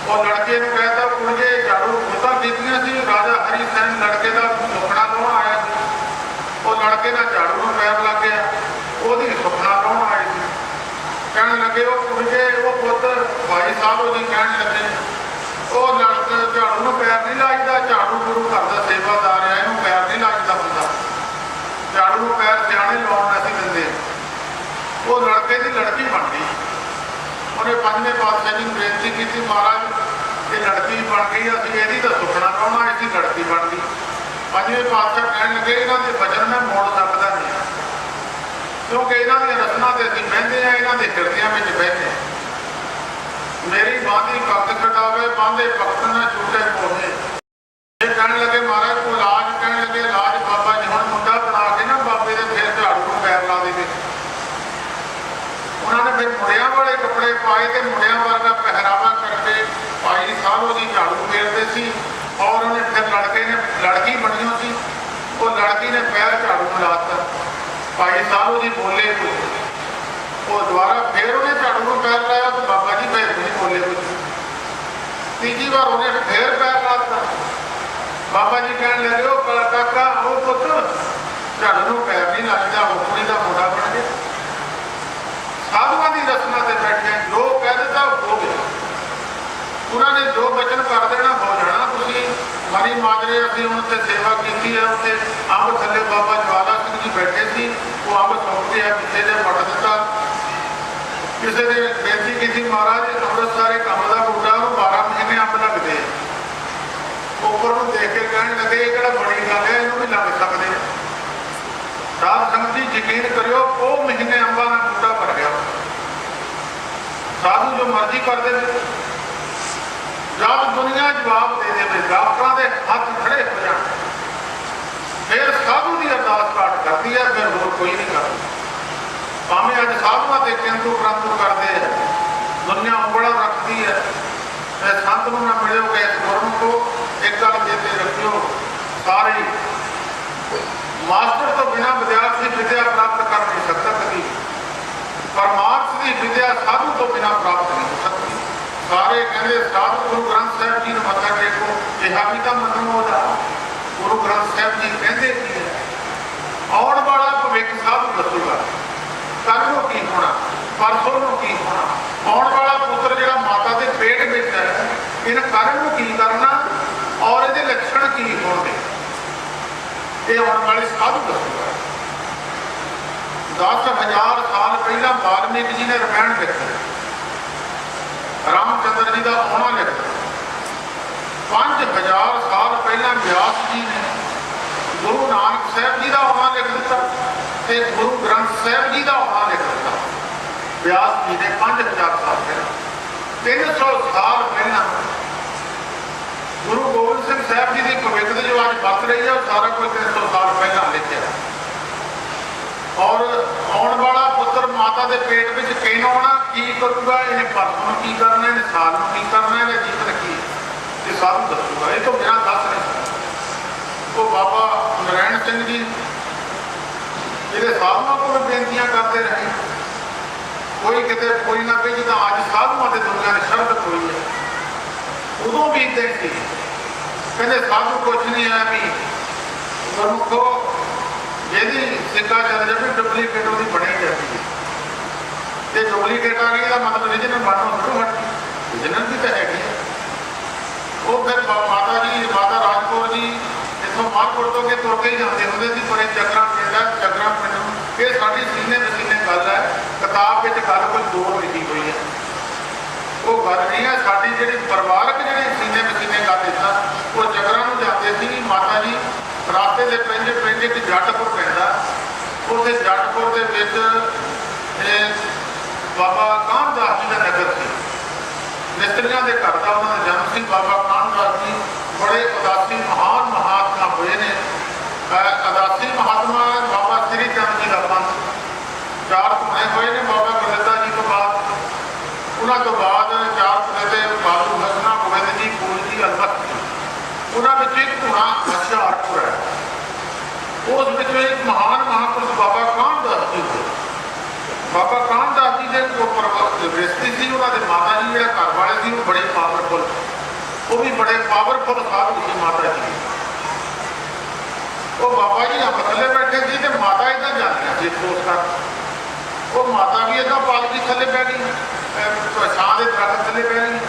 और लड़के ने कहता कुड़िए झाड़ू खुदा कीतियां सी, राजा हरी सैन लड़के का सुखना लाउण आया सी। वो लड़के का झाड़ू में पैर लग गया, ओहदी सुखना लाउण आए सी। कहने लगे वो कुड़िए वो पुत भाई साहब जी कहने लगे वो लड़के झाड़ू में पैर नहीं लाइदा, झाड़ू गुरु घर का सेवादार है, इनू पैर नहीं लाइदा बंदा, झाड़ू में पैर सियाने लाउण नहीं दिंदे। वो लड़के की लड़की बन गई। उन्हें पंजवें पातशाह जी ने बेनती की महाराज ये लड़की बन गई, अभी यही तो सुखना लाउणा, इसकी लड़की बन गई। पंजवें पातशाह कह लगे इन्हों के वचन मैं मोड़ सकता नहीं, क्योंकि इन्हों दी रसना से असीं बहते हैं, इन्हों के हिरदियां में बहते हैं। मेरी बांधी भगत कटावे बांधे भगत न छूटे पोहे। ये कहने लगे महाराज को इलाज, कहने लगे इलाज बाबा जी हम मुंडा बना के ना बाबे के फिर झाड़ू को पैर ला देंगे। उन्होंने फिर मुड़िया वाले कपड़े पाए तो मुड़िया वर्गा पहरावा करके भाई साहब जी झाड़ू फेरते सी। और उन्हें फिर लड़के ने लड़की बनी सी, वो लड़की ने पैर झाड़ू में लाता। भाई साहब जी बोले कुछ, वो दोबारा फिर उन्हें झाड़ू में पैर लाया तो बाबा जी फिर नहीं बोले कुछ। तीजी बार उन्हें फिर पैर लाता। बाबा जी कहने लगे वो काका वो पुत झाड़ू में पैर नहीं लगता, वो कुड़ी का मुंडा बन गया। साधुओं की रचना से बैठे जो कह देता हो गया। उन्होंने जो वचन कर देना हो जाना। तुम मनी माजरे अभी उनसे सेवा की है, उत्थे अंब थले बाबा ज्वाला सिंह जी बैठे थे, वो अंब सौंप के पिछले ने पट दिता। किसी ने बेनती की महाराज अमृतसर एक अंब का बूटा वो 12 महीने अंब लगते हैं। उपर को देख के कहने लगे ये किहड़ा बड़ी गल है, इन्हों भी लग सकते। साध संगत जी यकीन करियो वो महीने अंबा का बूटा भर गया। साधु जो मर्जी करते जब दुनिया जवाब दे दे, डॉक्टरों के हाथ खड़े हो जाए, फिर साधु की अरदास पाठ करती है, फिर होर कोई नहीं करता। भावें अज साधुओं से किंतु परंतु करते हैं, दुनिया उंगड़ा रखती है। संत को ना मिलोगे इस गुरमुख को एक गल चेते रखियो, सारे मास्टर तो बिना विद्यार्थी विद्या प्राप्त कर नहीं सकता कभी। परमार्थ की विद्या साधु तो बिना प्राप्त नहीं हो सकती। सारे कहते साधु गुरु ग्रंथ साहब जी ने मत्था टेको, यह भी तो मनो गुरु ग्रंथ साहब जी कहते की है आने वाला भविख साधु दसूगा, कल को की होना, परसों को की होना। आने वाला पुत्र जो माता के पेट में है, इन कर्म को की करना और ये लक्षण की होंगे, ये आने वाले साधु दसूगा। 10,000 साल पहला वाल्मीकि जी ने रामायण लिखा, रामचंद्र जी का आना लिखा। 5,000 साल पहला व्यास जी ने गुरु नानक साहब जी का आना लिख दिता, गुरु ग्रंथ साहब जी का आना लिख दिता। व्यास जी ने 5,000 साल पहला। 300 साल पहला गुरु गोबिंद सिंह साहब जी की भविष्य जो आज बच रही है, सारा कुछ 300 साल पहला लिखा। और आने वाला पुत्र माता के पेट में किन आना की करूँगा, इन्हें परसों की करना, इन्हें साल में की करना, इन्हें जीवन की, ये साधु दसूगा। ये तो बिना दस नहीं। तो बाबा नारायण सिंह जी जिसे साधुओं को भी बेनतियां करते रहे, कोई कितने कोई ना कोई जिदा अज साधुओं की दुनिया ने शरद कोई है, उदों भी इदा ही कहते साधु कुछ नहीं है भी गुरमुखो यदि सिक्का चल जाए डुप्लीकेट वो बनी जाती है। डुप्लीकेट आ गई मतलब रिजनल बनों शुरू हट गई। ਜਿਨ੍ਹਾਂ ਦੀ ਤਾਂ ਹੈਗੀ ਹੈ। ਉਹ ਫਿਰ ਮਾਤਾ ਜੀ, ਮਾਤਾ ਰਾਜਕੌਰ ਜੀ ਇੱਥੋਂ ਮਾਲਪੁਰ ਤੋਂ ਕੇ ਤੁਰ ਕੇ ਹੀ ਜਾਂਦੇ ਹੁੰਦੇ ਸੀ, ਪਰ ਇਹ ਜਗਰਾ ਪਿੰਡ ਹੈ, ਜਗਰਾ ਪਿੰਡ ਨੂੰ ਇਹ ਸਾਡੀ ਸੀਨੇ ਵਸੀਨੇ ਗੱਲ ਹੈ, ਕਿਤਾਬ ਵਿੱਚ ਗੱਲ ਕੋਈ ਦੂਰ ਲਿਖੀ ਹੋਈ ਹੈ, ਉਹ ਗੱਲ ਨਹੀਂ ਹੈ। ਸਾਡੀ ਜਿਹੜੀ ਪਰਿਵਾਰਕ ਜਿਹੜੀ ਸੀਨੇ ਵਸੀਨੇ ਗੱਲ ਇੱਦਾਂ, ਉਹ ਜਗਰਾ ਨੂੰ ਜਾਂਦੇ ਸੀ। ਮਾਤਾ ਜੀ ਰਾਸਤੇ ਦੇ ਪੈਂਦੇ ਪਿੰਡ ਇੱਕ ਜੱਟਪੁਰ ਪੈਂਦਾ, ਉੱਥੇ ਜੱਟਪੁਰ ਦੇ ਵਿੱਚ ਬਾਬਾ ਕਾਹਨਦਾਸ ਜੀ ਦਾ ਨਗਰ ਸੀ, ਮਿਸਤਰੀਆਂ ਦੇ ਘਰ ਦਾ ਉਹਨਾਂ ਦਾ ਜਨਮ ਸੀ। ਬਾਬਾ ਕਾਹਨਦਾਸ ਜੀ ਬੜੇ ਉਦਾਸੀ ਮਹਾਨ ਮਹਾਤਮਾ ਹੋਏ ਨੇ। ਉਦਾਸੀ ਮਹਾਤਮਾ ਬਾਬਾ ਸ੍ਰੀ ਚੰਦ ਜੀ ਦਾ ਪੰਥ, ਚਾਰ ਧੁਨੇ ਹੋਏ ਨੇ ਬਾਬਾ ਗੁਰਦਿੱਤਾ ਜੀ ਤੋਂ ਬਾਅਦ। ਉਹਨਾਂ ਤੋਂ ਬਾਅਦ ਚਾਰ ਧੁਨੇ ਦੇ ਬਾਬੂ ਹਸਨਾ, ਗੋਬਿੰਦ ਜੀ, ਫੂਲ ਜੀ, ਅਲਮਤ ਜੀ, ਉਹਨਾਂ ਵਿੱਚ ਇੱਕ ਧੁਨਾ ਹੁਸ਼ਿਆਰਪੁਰ ਹੈ। ਉਸ ਵਿੱਚੋਂ ਇੱਕ ਮਹਾਨ ਮਹਾਂਪੁਰਸ਼ ਬਾਬਾ ਕਾਹਨਦਾਸ ਜੀ ਹੋਏ। ਬਾਬਾ ਕਾਹਨਦਾਸ ਜੀ ਦੇ ਉੱਪਰ ਰਿਸ਼ਤੇ ਸੀ, ਉਹਨਾਂ ਦੇ ਮਾਤਾ ਜੀ ਜਿਹੜਾ ਘਰ ਵਾਲੇ ਸੀ ਉਹ ਬੜੇ ਪਾਵਰਫੁਲ, ਉਹ ਵੀ ਬੜੇ ਪਾਵਰਫੁਲ ਸਾਧੂ ਸੀ ਮਾਤਾ ਜੀ। ਉਹ ਬਾਬਾ ਜੀ ਅੰਬ ਥੱਲੇ ਬੈਠੇ ਸੀ ਤੇ ਮਾਤਾ ਇੱਦਾਂ ਜਾਂਦੀਆਂ ਸੀ ਦੋਸਤ ਕਰ। ਉਹ ਮਾਤਾ ਵੀ ਇੱਦਾਂ ਪਾਲਕੀ ਥੱਲੇ ਬਹਿ ਗਈ, ਛਾਂ ਦੇ ਦਰਖਤ ਥੱਲੇ ਬਹਿ ਗਈ,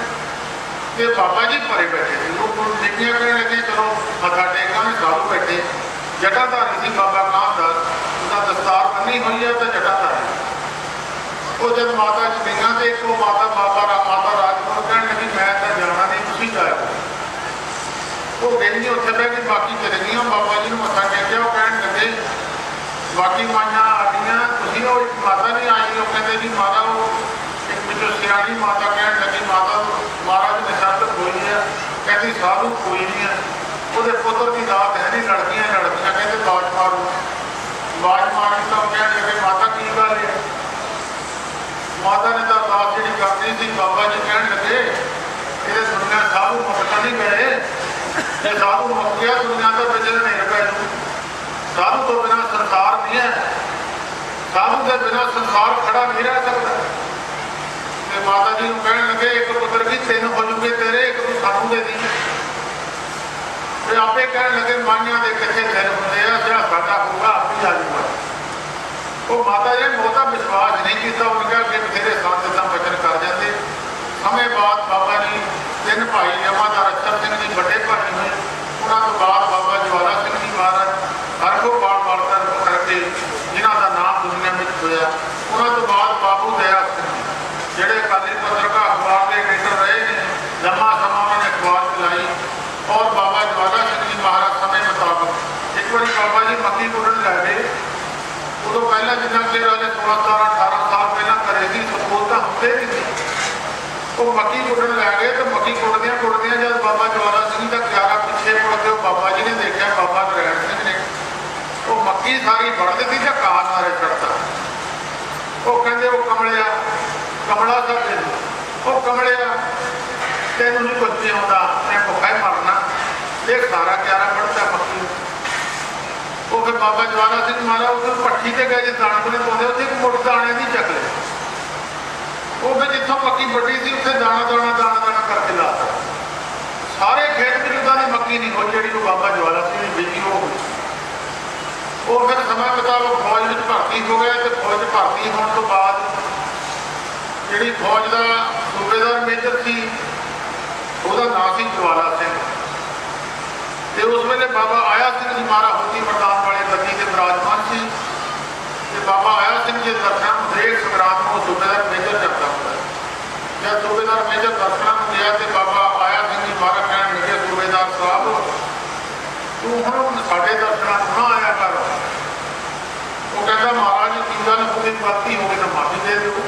ਤੇ ਬਾਬਾ ਜੀ ਪਰੇ ਬੈਠੇ ਸੀ। ਉਹ ਬੀਬੀਆਂ ਕਹਿਣ ਲੱਗੇ ਚਲੋ ਮੱਥਾ ਟੇਕਾਂਗੇ, ਸਾਧੂ ਬੈਠੇ। ਜਟਾਧਾਰੀ ਸੀ ਬਾਬਾ ਕਾਹਨਦਾਸ, ਉਹਦਾ ਦਸਤਾਰ ਬੰਨੀ ਹੋਈ ਹੈ ਤਾਂ ਜਟਾਧਾਰੀ। ਉਹ ਜਦ ਮਾਤਾ ਜੀ ਗਈਆਂ ਤੇ ਇੱਕ ਉਹ ਮਾਤਾ ਰਾਜਕੌਰ ਕਹਿਣ ਲੱਗੀ ਮੈਂ ਤਾਂ ਜਾਣਾ ਨਹੀਂ, ਤੁਸੀਂ ਜਾਇਓ। ਉਹ ਗਈ ਉੱਥੇ ਬਹਿ ਕੇ ਬਾਕੀ ਚਲੇ ਗਈਆਂ, ਬਾਬਾ ਜੀ ਨੂੰ ਮੱਥਾ ਟੇਕਿਆ। ਉਹ ਕਹਿਣ ਲੱਗੇ ਬਾਕੀ ਮਾਈਆਂ ਆ ਗਈਆਂ, ਤੁਸੀਂ ਉਹ ਇੱਕ ਮਾਤਾ ਨਹੀਂ ਆਈ। ਉਹ ਕਹਿੰਦੇ ਜੀ ਮਾਤਾ, ਉਹ ਇੱਕ ਵਿੱਚੋਂ ਸਿਆਣੀ ਮਾਤਾ ਕਹਿਣ ਲੱਗੀ ਮਾਤਾ ਮਹਾਰਾਜ ਨੇ ਸ਼ਰਤ ਹੋਈ ਹੈ, ਕਹਿੰਦੀ ਸਾਧੂ ਕੋਈ ਨਹੀਂ ਹੈ, ਉਹਦੇ ਪੁੱਤਰ ਦੀ ਦਾਤ ਹੈ ਨਹੀਂ, ਲੜਕੀਆਂ ਕਹਿੰਦੇ ਬਾਜ ਮਾਰੋ। ਬਾਜ ਮਾਰੀ ਤਾਂ ਕਹਿਣ ਲੱਗੇ ਮਾਤਾ ਕੀ ਗੱਲ ਹੈ। ਮਾਤਾ ਨੇ ਤਾਂ ਦਾਤ ਜਿਹੜੀ ਕਰਨੀ ਸੀ, ਬਾਬਾ ਜੀ ਕਹਿਣ ਲੱਗੇ ਇਹਦੇ ਦੁਨੀਆ ਸਾਧੂ ਮੁੱਕ ਨਹੀਂ ਗਏ, ਜੇ ਸਾਧੂ ਮੁੱਕ ਗਿਆ ਦੁਨੀਆ ਦਾ ਵਿਚਰ ਨਹੀਂ ਪੈ ਜੂ। ਸਾਧੂ ਤੋਂ ਬਿਨਾਂ ਸੰਸਾਰ ਨਹੀਂ ਹੈ, ਸਾਧੂ ਦੇ ਬਿਨਾਂ ਸੰਸਾਰ ਖੜਾ ਨਹੀਂ ਰਹਿ ਸਕਦਾ। ਤੇ ਮਾਤਾ ਜੀ ਨੂੰ ਕਹਿਣ ਲੱਗੇ ਇੱਕ ਪੁੱਤਰ ਵੀ 3 ਹੋ ਜੂਗੇ ਤੇਰੇ, ਇੱਕ ਤੂੰ ਸਾਨੂੰ ਦੇ ਦੀ। ਤੇ ਆਪੇ ਕਹਿਣ ਲੱਗੇ ਮਾਈਆਂ ਦੇ ਕਿੱਥੇ ਦਿਲ ਹੁੰਦੇ ਆ, ਜਿਹੜਾ ਸਾਡਾ ਹੋਊਗਾ ਆਪੇ ਆ ਜੂਗਾ। ਉਹ ਮਾਤਾ ਜੀ ਨੇ ਬਹੁਤਾ ਵਿਸ਼ਵਾਸ ਨਹੀਂ ਕੀਤਾ, ਉਹਨਾਂ ਕਿਹਾ ਕਿ ਬਥੇਰੇ ਸੰਤ ਇੱਦਾਂ ਬਚਨ ਕਰ ਜਾਂਦੇ। ਸਮੇਂ ਬਾਅਦ ਬਾਬਾ ਜੀ 3 ਭਾਈ ਜਮਾਦਾਰ ਅਛਰ ਸਿੰਘ ਜੀ ਵੱਡੇ ਭਾਈ ਹੋਏ। ਉਹਨਾਂ ਤੋਂ ਬਾਅਦ ਬਾਬਾ ਜਵਾਲਾ ਸਿੰਘ ਜੀ ਮਹਾਰਾਜ ਹਰਖੋ ਬਾਣ ਵਾਲਤਾ ਕਰਕੇ ਜਿਨ੍ਹਾਂ ਦਾ ਨਾਮ ਦੁਨੀਆ ਵਿੱਚ ਹੋਇਆ। ਉਹਨਾਂ ਤੋਂ ਬਾਅਦ ਬਾਬੂ ਦਇਆ ਸਿੰਘ ਜਿਹੜੇ ਅਕਾਲੀ ਪੱਤਰਕਾਰ ਅਖਬਾਰ ਦੇ ਐਡੀਟਰ ਰਹੇ ਨੇ, ਲੰਮਾ ਸਮਾਂ ਉਹਨਾਂ ਨੇ ਅਖਬਾਰ ਚਲਾਈ। ਔਰ ਬਾਬਾ ਜਵਾਲਾ ਸਿੰਘ ਜੀ ਮਹਾਰਾਜ ਸਮੇਂ ਮੁਤਾਬਕ ਇੱਕ ਵਾਰੀ ਬਾਬਾ ਜੀ ਮੱਕੀ ਕੁੱਟਣ ਲੈ ਗਏ। ਉਦੋਂ ਪਹਿਲਾਂ ਜਿੰਨਾ ਚਿਰ ਉਹਨੇ 16, 17, 18 ਸਾਲ ਪਹਿਲਾਂ ਕਰੇ ਸੀ, ਸਕੂਲ ਤਾਂ ਹੁੰਦੇ ਨਹੀਂ ਸੀ। ਉਹ ਮੱਕੀ ਕੁੱਟਣ ਲੈ ਗਏ ਤੇ ਮੱਕੀ ਕੁੱਟਦਿਆਂ ਜਦ ਬਾਬਾ ਜਵਾਲਾ ਸਿੰਘ ਦਾ ਕਿਆਰਾ ਪਿੱਛੇ ਮੁੜ ਕੇ ਉਹ ਬਾਬਾ ਜੀ ਨੇ ਦੇਖਿਆ, ਬਾਬਾ ਨਰੈਣ ਸਿੰਘ ਨੇ ਉਹ ਮੱਕੀ ਸਾਰੀ ਵੜ ਦਿੱਤੀ ਤੇ ਕਾਂ ਨਾਰੇ ਛੱਡਤਾ। ਉਹ ਕਹਿੰਦੇ ਉਹ ਕਮਲਿਆ, ਕਮਲਾ ਸਾਡੇ ਉਹ ਕਮਲਿਆ ਤੈਨੂੰ ਨਹੀਂ ਕੁਝ ਨਹੀਂ ਆਉਂਦਾ, ਮੈਂ ਭੁੱਖਾ ਹੀ ਮਰਨਾ। ਇਹ ਸਾਰਾ ਕਿਆਰਾ ਵੜਤਾ ਮੱਕੀ। ਉਹ ਫਿਰ ਬਾਬਾ ਜਵਾਲਾ ਸਿੰਘ ਮਹਾਰਾਜ ਉਸ ਪੱਠੀ ਤੇ ਗਏ, ਜੇ ਦਾਣੇ ਕੋਲੇ ਪਾਉਂਦੇ ਉੱਥੇ ਇੱਕ ਮੁੱਠ ਦਾਣੇ ਦੀ ਚੱਕ ਲਿਆ। ਉਹ ਫਿਰ ਜਿੱਥੋਂ ਮੱਕੀ ਵੱਡੀ ਸੀ ਉੱਥੇ ਦਾਣਾ ਕਰਕੇ ਲਾਤਾ। ਸਾਰੇ ਖੇਤ ਵਿੱਚ ਉਹਦਾ ਦੀ ਮੱਕੀ ਨਹੀਂ ਹੋਈ ਜਿਹੜੀ ਉਹ ਬਾਬਾ ਜਵਾਲਾ ਸਿੰਘ ਨੇ ਬੀਜੀ ਹੋ ਗਈ। ਉਹ ਫਿਰ ਸਮੇਂ ਮੁਤਾਬਕ ਫੌਜ ਵਿੱਚ ਭਰਤੀ ਹੋ ਗਿਆ ਤੇ ਫੌਜ ਭਰਤੀ ਹੋਣ ਤੋਂ ਬਾਅਦ ਜਿਹੜੀ ਫੌਜ ਦਾ ਸੂਬੇਦਾਰ ਮੇਜਰ ਸੀ ਉਹਦਾ ਨਾਂ ਸੀ ਜਵਾਲਾ ਸਿੰਘ। ਤੇ ਉਸ ਵੇਲੇ ਬਾਬਾ ਆਇਆ ਸਿੰਘ ਜੀ ਮਹਾਰਾਜ ਹੋਤੀ ਪ੍ਰਧਾਨ ਵਾਲੇ ਗੱਦੀ ਤੇ ਵਿਰਾਜਮਾਨ ਸੀ। ਤੇ ਬਾਬਾ ਆਇਆ ਸਿੰਘ ਜੀ ਦਰਸ਼ਨਾਂ ਨੂੰ ਹਰੇਕ ਸੰਗਰਾਮ ਨੂੰ ਸੂਬੇਦਾਰ ਮੇਜਰ ਜਾਂਦਾ ਹੁੰਦਾ। ਜਦ ਸੂਬੇਦਾਰ ਮੇਜਰ ਦਰਸ਼ਨਾਂ ਨੂੰ ਗਿਆ ਤੇ ਬਾਬਾ ਆਇਆ ਸਿੰਘ ਜੀ ਮਹਾਰਾਜ ਕਹਿਣ ਲੱਗੇ ਸੂਬੇਦਾਰ ਸਾਹਿਬ ਤੂੰ ਹੁਣ ਸਾਡੇ ਦਰਸ਼ਨਾਂ ਨੂੰ ਨਾ ਆਇਆ ਕਰ। ਉਹ ਕਹਿੰਦਾ ਮਹਾਰਾਜ ਕੀ ਗੱਲ ਕੋਈ ਗਲਤੀ ਹੋ ਗਈ ਤਾਂ ਮਾਫੀ ਦੇ ਦਿਓ।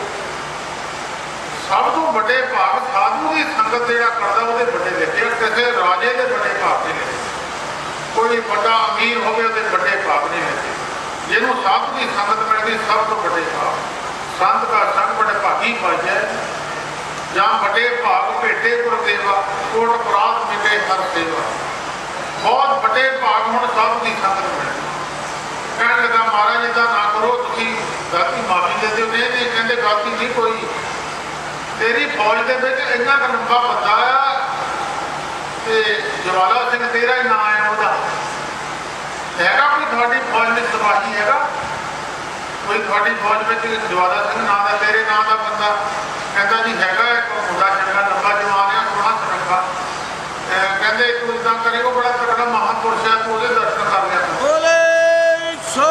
ਸਭ ਤੋਂ ਵੱਡੇ ਭਾਗ ਸਾਧੂ ਦੀ ਸੰਗਤ ਜਿਹੜਾ ਕਰਦਾ ਉਹਦੇ ਵੱਡੇ ਲਿਖੇ, ਕਿਸੇ ਰਾਜੇ ਦੇ ਵੱਡੇ ਭਾਗ ਨਹੀਂ ਲਿਖੇ। ਕੋਈ ਵੱਡਾ ਅਮੀਰ ਹੋਵੇ ਉਹਦੇ ਵੱਡੇ ਭਾਗ ਨਹੀਂ ਲਿਖੇ। ਜਿਹਨੂੰ ਸਾਧੂ ਦੀ ਸੰਗਤ ਮਿਲਦੀ ਸਭ ਤੋਂ ਵੱਡੇ ਭਾਗ। ਸੰਤ ਦਾ ਸੰਗ ਬੜੇ ਭਾਗੀ ਪਾਈਏ ਜਾਂ ਵੱਡੇ ਭਾਗ ਭੇਟੇ ਗੁਰਦੇਵਾ, ਕੋਟ ਪ੍ਰਾਤ ਮਿਲੇ ਹਰ ਸੇਵਾ। ਬਹੁਤ ਵੱਡੇ ਭਾਗ ਹੁਣ ਸਾਧੂ ਦੀ ਸੰਗਤ ਮਿਲਦੀ। ਕਹਿਣ ਲੱਗਾ ਮਹਾਰਾਜ ਇੱਦਾਂ ਨਾ ਕਰੋ, ਤੁਸੀਂ ਗਲਤੀ ਮਾਫੀ ਦੇ ਦਿਓ। ਨਹੀਂ ਕਹਿੰਦੇ ਗਲਤੀ ਨਹੀਂ ਕੋਈ। ਤੇਰੀ ਫੌਜ ਦੇ ਵਿੱਚ ਇੰਨਾ ਕੁ ਲੰਬਾ ਬੰਦਾ ਆ ਤੇ ਜਵਾਲਾ ਸਿੰਘ ਤੇਰਾ ਹੀ ਨਾਂ ਹੈ, ਉਹਦਾ ਹੈਗਾ ਕੋਈ ਤੁਹਾਡੀ ਫੌਜ ਵਿੱਚ ਸਿਪਾਹੀ ਹੈਗਾ? ਕੋਈ ਤੁਹਾਡੀ ਫੌਜ ਵਿੱਚ ਜਵਾਲਾ ਸਿੰਘ ਨਾਂ ਦਾ ਤੇਰੇ ਨਾਂ ਦਾ ਬੰਦਾ? ਕਹਿੰਦਾ ਜੀ ਹੈਗਾ ਇੱਕ ਮੁੰਡਾ ਚੰਗਾ ਲੰਬਾ करी, वो बड़ा तगड़ा महापुरुष है, तो उसके दर्शन कर लिया। बोले सो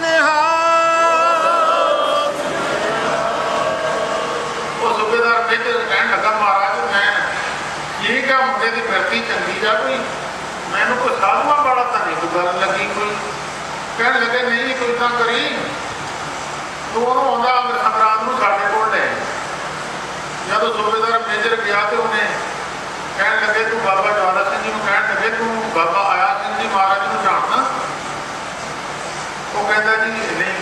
निहाल। वो सूबेदार मेजर कहने लगा महाराज मैं ठीक है, मुंडे की प्रति चंगी जा, कोई मैनू कोई साधुआ वाला तो नहीं कोई गल लगी, कोई कहने लगे नहीं कोई ना करी, तो उन्होंने आंदा संगरांद में साढ़े को ले। जब सूबेदार मेजर गया तो उन्हें कहने लगे तू बाबा ज्वाला सिंह जी को कहने लगे तू बाबा आया सिंह जी महाराज को जानना? वो कहता जी नहीं।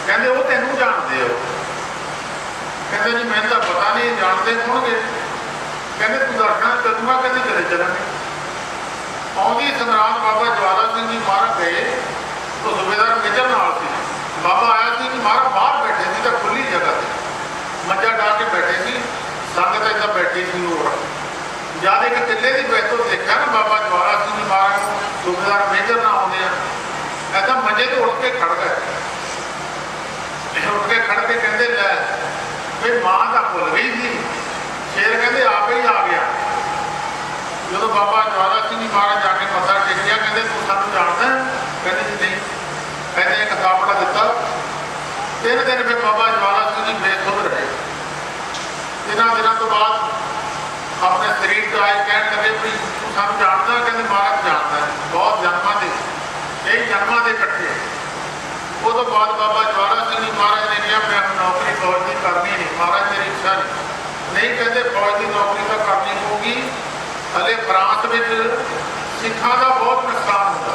कहते वो तेनू जानते हो? कहते जी मैंने तो पता नहीं जानते होंगे। कहते तू दर्शन करूँगा? कहते चले चलेंगे। आँधी संगरांद बाबा ज्वाला सिंह जी महाराज गए तो सूबेदार मेजर नाल सी, बाबा आया सिंह जी महाराज बाहर बैठे सी, तो खुली जगह से मंजा डा के बैठे सी, संगत इदा बैठी सी। और जब एक किले की बैठो देखा ना बाबा ज्वाला सिंह जी महाराज को सूबेदार मेजर ना आते हैं, ऐसा मंजे तो उठ के खड़ गए। उठ के खड़ के कहते लै भाई मां तो भुल गई थी, शेर कहते आप ही आ गया। जो बाबा ज्वाला सिंह जी महाराज जाके मत्था टेकिया, कहते तू सानू जानदा? कहते जी नहीं। कहते एक कापड़ा दिता। 3 दिन फिर बाबा ज्वाला सिंह जी बेखुद रहे। 3 दिनों तो बाद अपने शरीर तो आए, कह लगे भी तू सानू जानदा? कहते महाराज जानता है, बहुत जन्मां दे, कई जन्मां दे इकट्ठे। वो तो बाद बाबा ज्वाला सिंह जी महाराज ने कहा मैं नौकरी फौज की करनी नहीं। महाराज मेरी इच्छा नहीं। कहते फौज की नौकरी तो करनी होगी, हले फ्रांस में सिखा का बहुत नुकसान होता,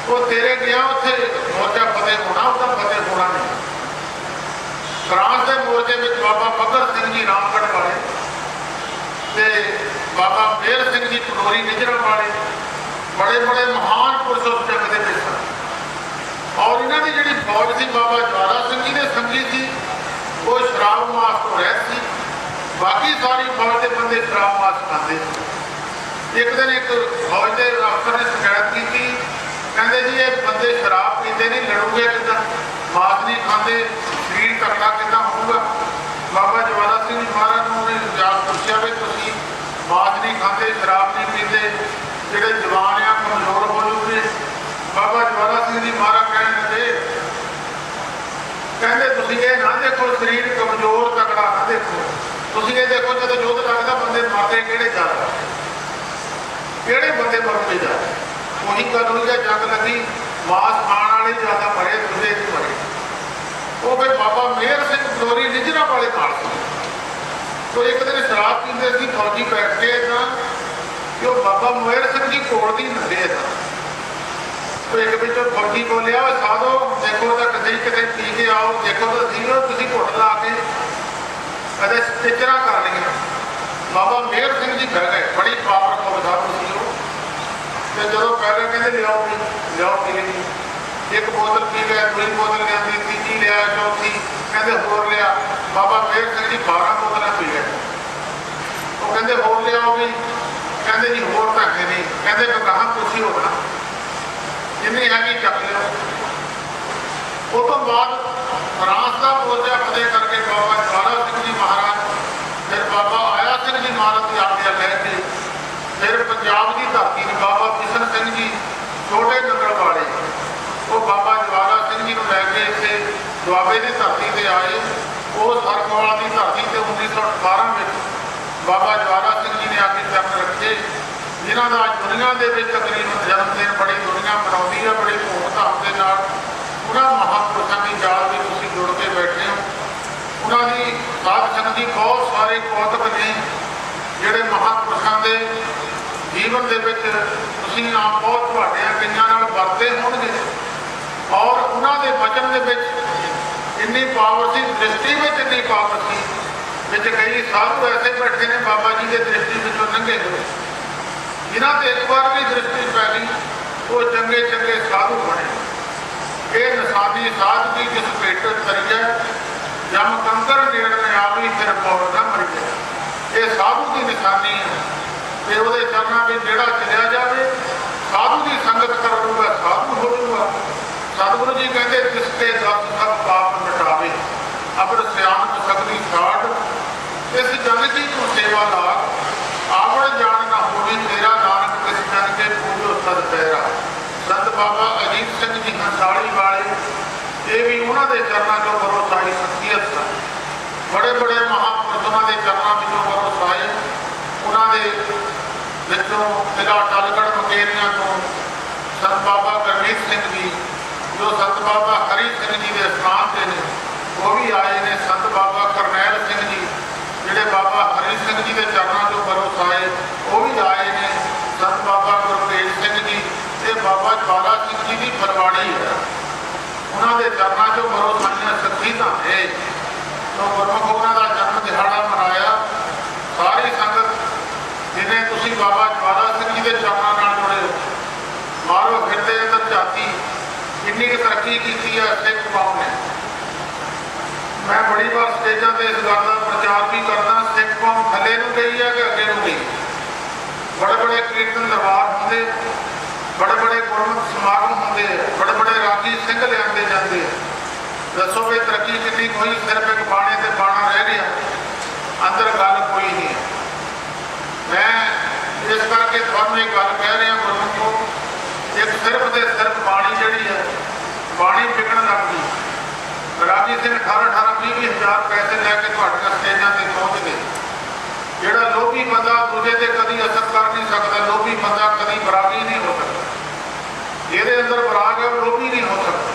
वो तेरे गया उत्थे मोर्चा फतेह होना, उसका फतेह होना नहीं। फ्रांस के मोर्चे में बाबा भगत सिंह जी रामगढ़ वाले ते बाबा मेहर सिंह जी पटोरी निजरा वाले बड़े बड़े महान पुरुष उस जंग के विच सन। और इन्हों की जी फौज थी बाबा ज्वाला सिंह जी ने संगी थी, वो शराब मास तो रहत सी, बाकी सारी फौज के बंदे शराब मास खाते। एक दिन एक फौज के अफसर ने शिकायत की, कहते जी ये बंदे शराब पीते नहीं, लड़ूगे किदा, मास नहीं खाते, शरीर तकड़ा किदा होगा। बाबा ज्वाला सिंह जी महाराज ने जान पूछा भी तुम मास नहीं खाते, शराब नहीं पीते, जोड़े जवान आ कमजोर हो जूगे। बाबा ज्वाला सिंह जी महाराज कहने लगे, कहते तुम ये ना देखो शरीर कमजोर तकड़ा ना देखो, तुम ये देखो जो युद्ध लगता बंदे मरते किहड़े ज्यादा, किहड़े बंदे मरते ज्यादा। वही गल हुई है, जंग लगी मास खाण वाले ज्यादा मरे, दूजे नहीं मरे। वो फिर बाबा मेहर सिंह पटोरी निजरा वाले नाल सी। तो एक दिन शराब पीते सी फौजी बैठ के इदा कि वो बाबा मेहर सिंह जी कोल दी नंदे इदा। तो एक पिछों फौजी बोलिया साधो देखो तो किते पी के आओ, देखो तो सी तुम घुट ला के कदे टिचरा कर लिया। बाबा मेहर सिंह जी बह गए, बड़ी पावरफुल साधु सी। तो जो पहले कहते लियाओ लियाओ पी ली, एक बोतल पी गए, दूसरी बोतल लिया, तीजी लिया, चौथी कहते होर लिया। बाबा मेहर सिंह जी 12 बोतल पी गए। वो कहते होर लियाओ भी, कहते जी होर तो है नहीं, कहते कहा कुछ ही होना जिन्नी हैगी चक लिया। उस तो बाद फ्रांस का मोर्चा फतेह करके बाबा ज्वाला सिंह जी महाराज फिर बाबा आया सिंह जी महाराज की आज्ञा लैके फिर पंजाब की धरती ने बाबा किशन सिंह जी छोटे नंगल वाले वो बाबा ज्वाला सिंह जी को लैके इतने दुआबे की धरती से आए। वो सरकवाल की धरती से 1918 में बाबा ज्वाला सिंह जी ने आके चरण रखे, जिन्हों का अज दुनिया के तकरीबन जन्मदिन बड़ी दुनिया मनाती है, बड़ी धूमधाम के नाल। उन्होंने महापुरुषों की याद में तुम जुड़ के बैठे हो। उन्होंने साध संगत जी बहुत सारे कौतक ने जोड़े महापुरुषों के जीवन के आप बहुत कई वरते होंगे। और उन्होंने वचन के इन्नी पावर सी, दृष्टि में इन्नी पावर सी, विच कई साधु ऐसे बैठे ने बाबा जी के दृष्टि में लंघे हुए, जिन्हों से एक बार भी दृष्टि पै गई वो चंगे चंगे साधु बने। ये निशानी साध की जिस पेट तरिया जम कंकर नेड़ में आ गई फिर मौत न मर गया, ये साधु की निशानी है। तो वो चरणों में जोड़ा चलिया जाए, साधु की संगत कर लूगा, साधु हो जूगा। सतगुरु जी कहते जिसके दस सब पाप मिटावे अबर सियाणप सगली छाड़, इस जन की तू सेवा लाग आवड़ जान न ਪੈਰਾ। ਸੰਤ ਬਾਬਾ ਅਜੀਤ ਸਿੰਘ ਜੀ ਹੰਸਾਲੀ ਵਾਲੇ, ਇਹ ਵੀ ਉਹਨਾਂ ਦੇ ਚਰਨਾਂ ਚੋਂ ਬਰੋਸਾਈ ਸ਼ਖਸੀਅਤ ਸਨ। ਬੜੇ ਬੜੇ ਮਹਾਂਪੁਰਸ਼ਾਂ ਦੇ ਚਰਨਾਂ ਵਿੱਚੋਂ ਬਰੋਸਾਏ। ਉਹਨਾਂ ਦੇ ਵਿੱਚੋਂ ਜ਼ਿਲ੍ਹਾ ਟਾਲੀਗੜ੍ਹ ਮੁਕੇਰੀਆਂ ਤੋਂ ਸੰਤ ਬਾਬਾ ਗੁਰਮੀਤ ਸਿੰਘ ਜੀ, ਜੋ ਸੰਤ ਬਾਬਾ ਹਰੀ ਸਿੰਘ ਜੀ ਦੇ ਸਥਾਨ 'ਤੇ ਨੇ, ਉਹ ਵੀ ਆਏ ਨੇ। ਸੰਤ ਬਾਬਾ ਕਰਨੈਲ ਸਿੰਘ ਜੀ, ਜਿਹੜੇ ਬਾਬਾ ਹਰੀ ਸਿੰਘ ਜੀ ਦੇ ਚਰਨਾਂ ਚੋਂ ਬਰੋਸਾਏ, ਉਹ ਵੀ ਆਏ ਨੇ। ਸੰਤ ਬਾਬਾ ਗੁਰਤੇਜ ਸਿੰਘ ਜੀ, ਇਹ ਬਾਬਾ ਜਵਾਲਾ ਸਿੰਘ ਜੀ ਦੀ ਫਰਵਾੜੀ ਹੈ, ਉਹਨਾਂ ਦੇ ਚਰਨਾਂ ਚੋਂ ਬਰੋਸਾਈਆਂ ਸ਼ਖਸੀਅਤਾਂ ਨੇ। ਤੋਂ ਗੁਰਮੁਖ ਉਹਨਾਂ ਦਾ ਜਨਮ ਦਿਹਾੜਾ ਮਨਾਇਆ। ਸਾਰੀ ਸੰਗਤ ਜਿਵੇਂ ਤੁਸੀਂ ਬਾਬਾ ਜਵਾਲਾ ਸਿੰਘ ਜੀ ਦੇ ਚਰਨਾਂ ਨਾਲ ਜੁੜੇ ਹੋ, ਮਾਰੋ ਫਿਰਦੇ ਅੰਦਰ ਝਾਤੀ ਕਿੰਨੀ ਕੁ ਤਰੱਕੀ ਕੀਤੀ ਹੈ ਸਿੱਖ ਕੌਮ ਨੇ। ਮੈਂ ਬੜੀ ਵਾਰ ਸਟੇਜਾਂ 'ਤੇ ਇਸ ਗੱਲ ਦਾ ਪ੍ਰਚਾਰ ਵੀ ਕਰਦਾ, ਸਿੱਖ ਕੌਮ ਥੱਲੇ ਨੂੰ ਗਈ ਹੈ ਕਿ ਅੱਗੇ ਨੂੰ ਗਈ। ਬੜੇ ਬੜੇ ਕੀਰਤਨ ਦਰਬਾਰ ਹੁੰਦੇ, ਬੜੇ ਬੜੇ ਗੁਰਮਤਿ ਸਮਾਗਮ ਹੁੰਦੇ, ਬੜੇ ਬੜੇ ਰਾਗੀ ਸਿੰਘ ਲਿਆਂਦੇ ਜਾਂਦੇ। ਦੱਸੋ ਵੀ ਤਰੱਕੀ ਕਿੰਨੀ ਹੋਈ? ਸਿਰਫ ਇੱਕ ਬਾਣੇ ਤੇ ਬਾਣਾ ਰਹਿ ਗਿਆ, ਅੰਦਰ ਗੱਲ ਕੋਈ ਨਹੀਂ। ਮੈਂ ਇਸ ਕਰਕੇ ਤੁਹਾਨੂੰ ਇਹ ਗੱਲ ਕਹਿ ਰਿਹਾ, ਗੁਰਮੁਖੋ, ਇੱਕ ਸਿਰਫ ਤੇ ਸਿਰਫ ਬਾਣੀ ਜਿਹੜੀ ਹੈ, ਬਾਣੀ ਵਿਕਣ ਲੱਗ ਗਈ। ਰਾਗੀ ਸਿੰਘ 18-20 ਹਜ਼ਾਰ ਪੈਸੇ ਲੈ ਕੇ ਤੁਹਾਡੀਆਂ ਸਟੇਜਾਂ 'ਤੇ ਪਹੁੰਚ ਗਏ। ਜਿਹੜਾ ਲੋਭੀ ਬੰਦਾ ਦੂਜੇ 'ਤੇ ਕਦੀ ਅਸਰ ਕਰ ਨਹੀਂ ਸਕਦਾ, ਲੋਭੀ ਬੰਦਾ ਕਦੀ ਬਰਾਗੀ ਨਹੀਂ ਹੋ ਸਕਦਾ। ਜਿਹਦੇ ਅੰਦਰ ਬਰਾਗ ਹੈ ਉਹ ਲੋਭੀ ਨਹੀਂ ਹੋ ਸਕਦਾ।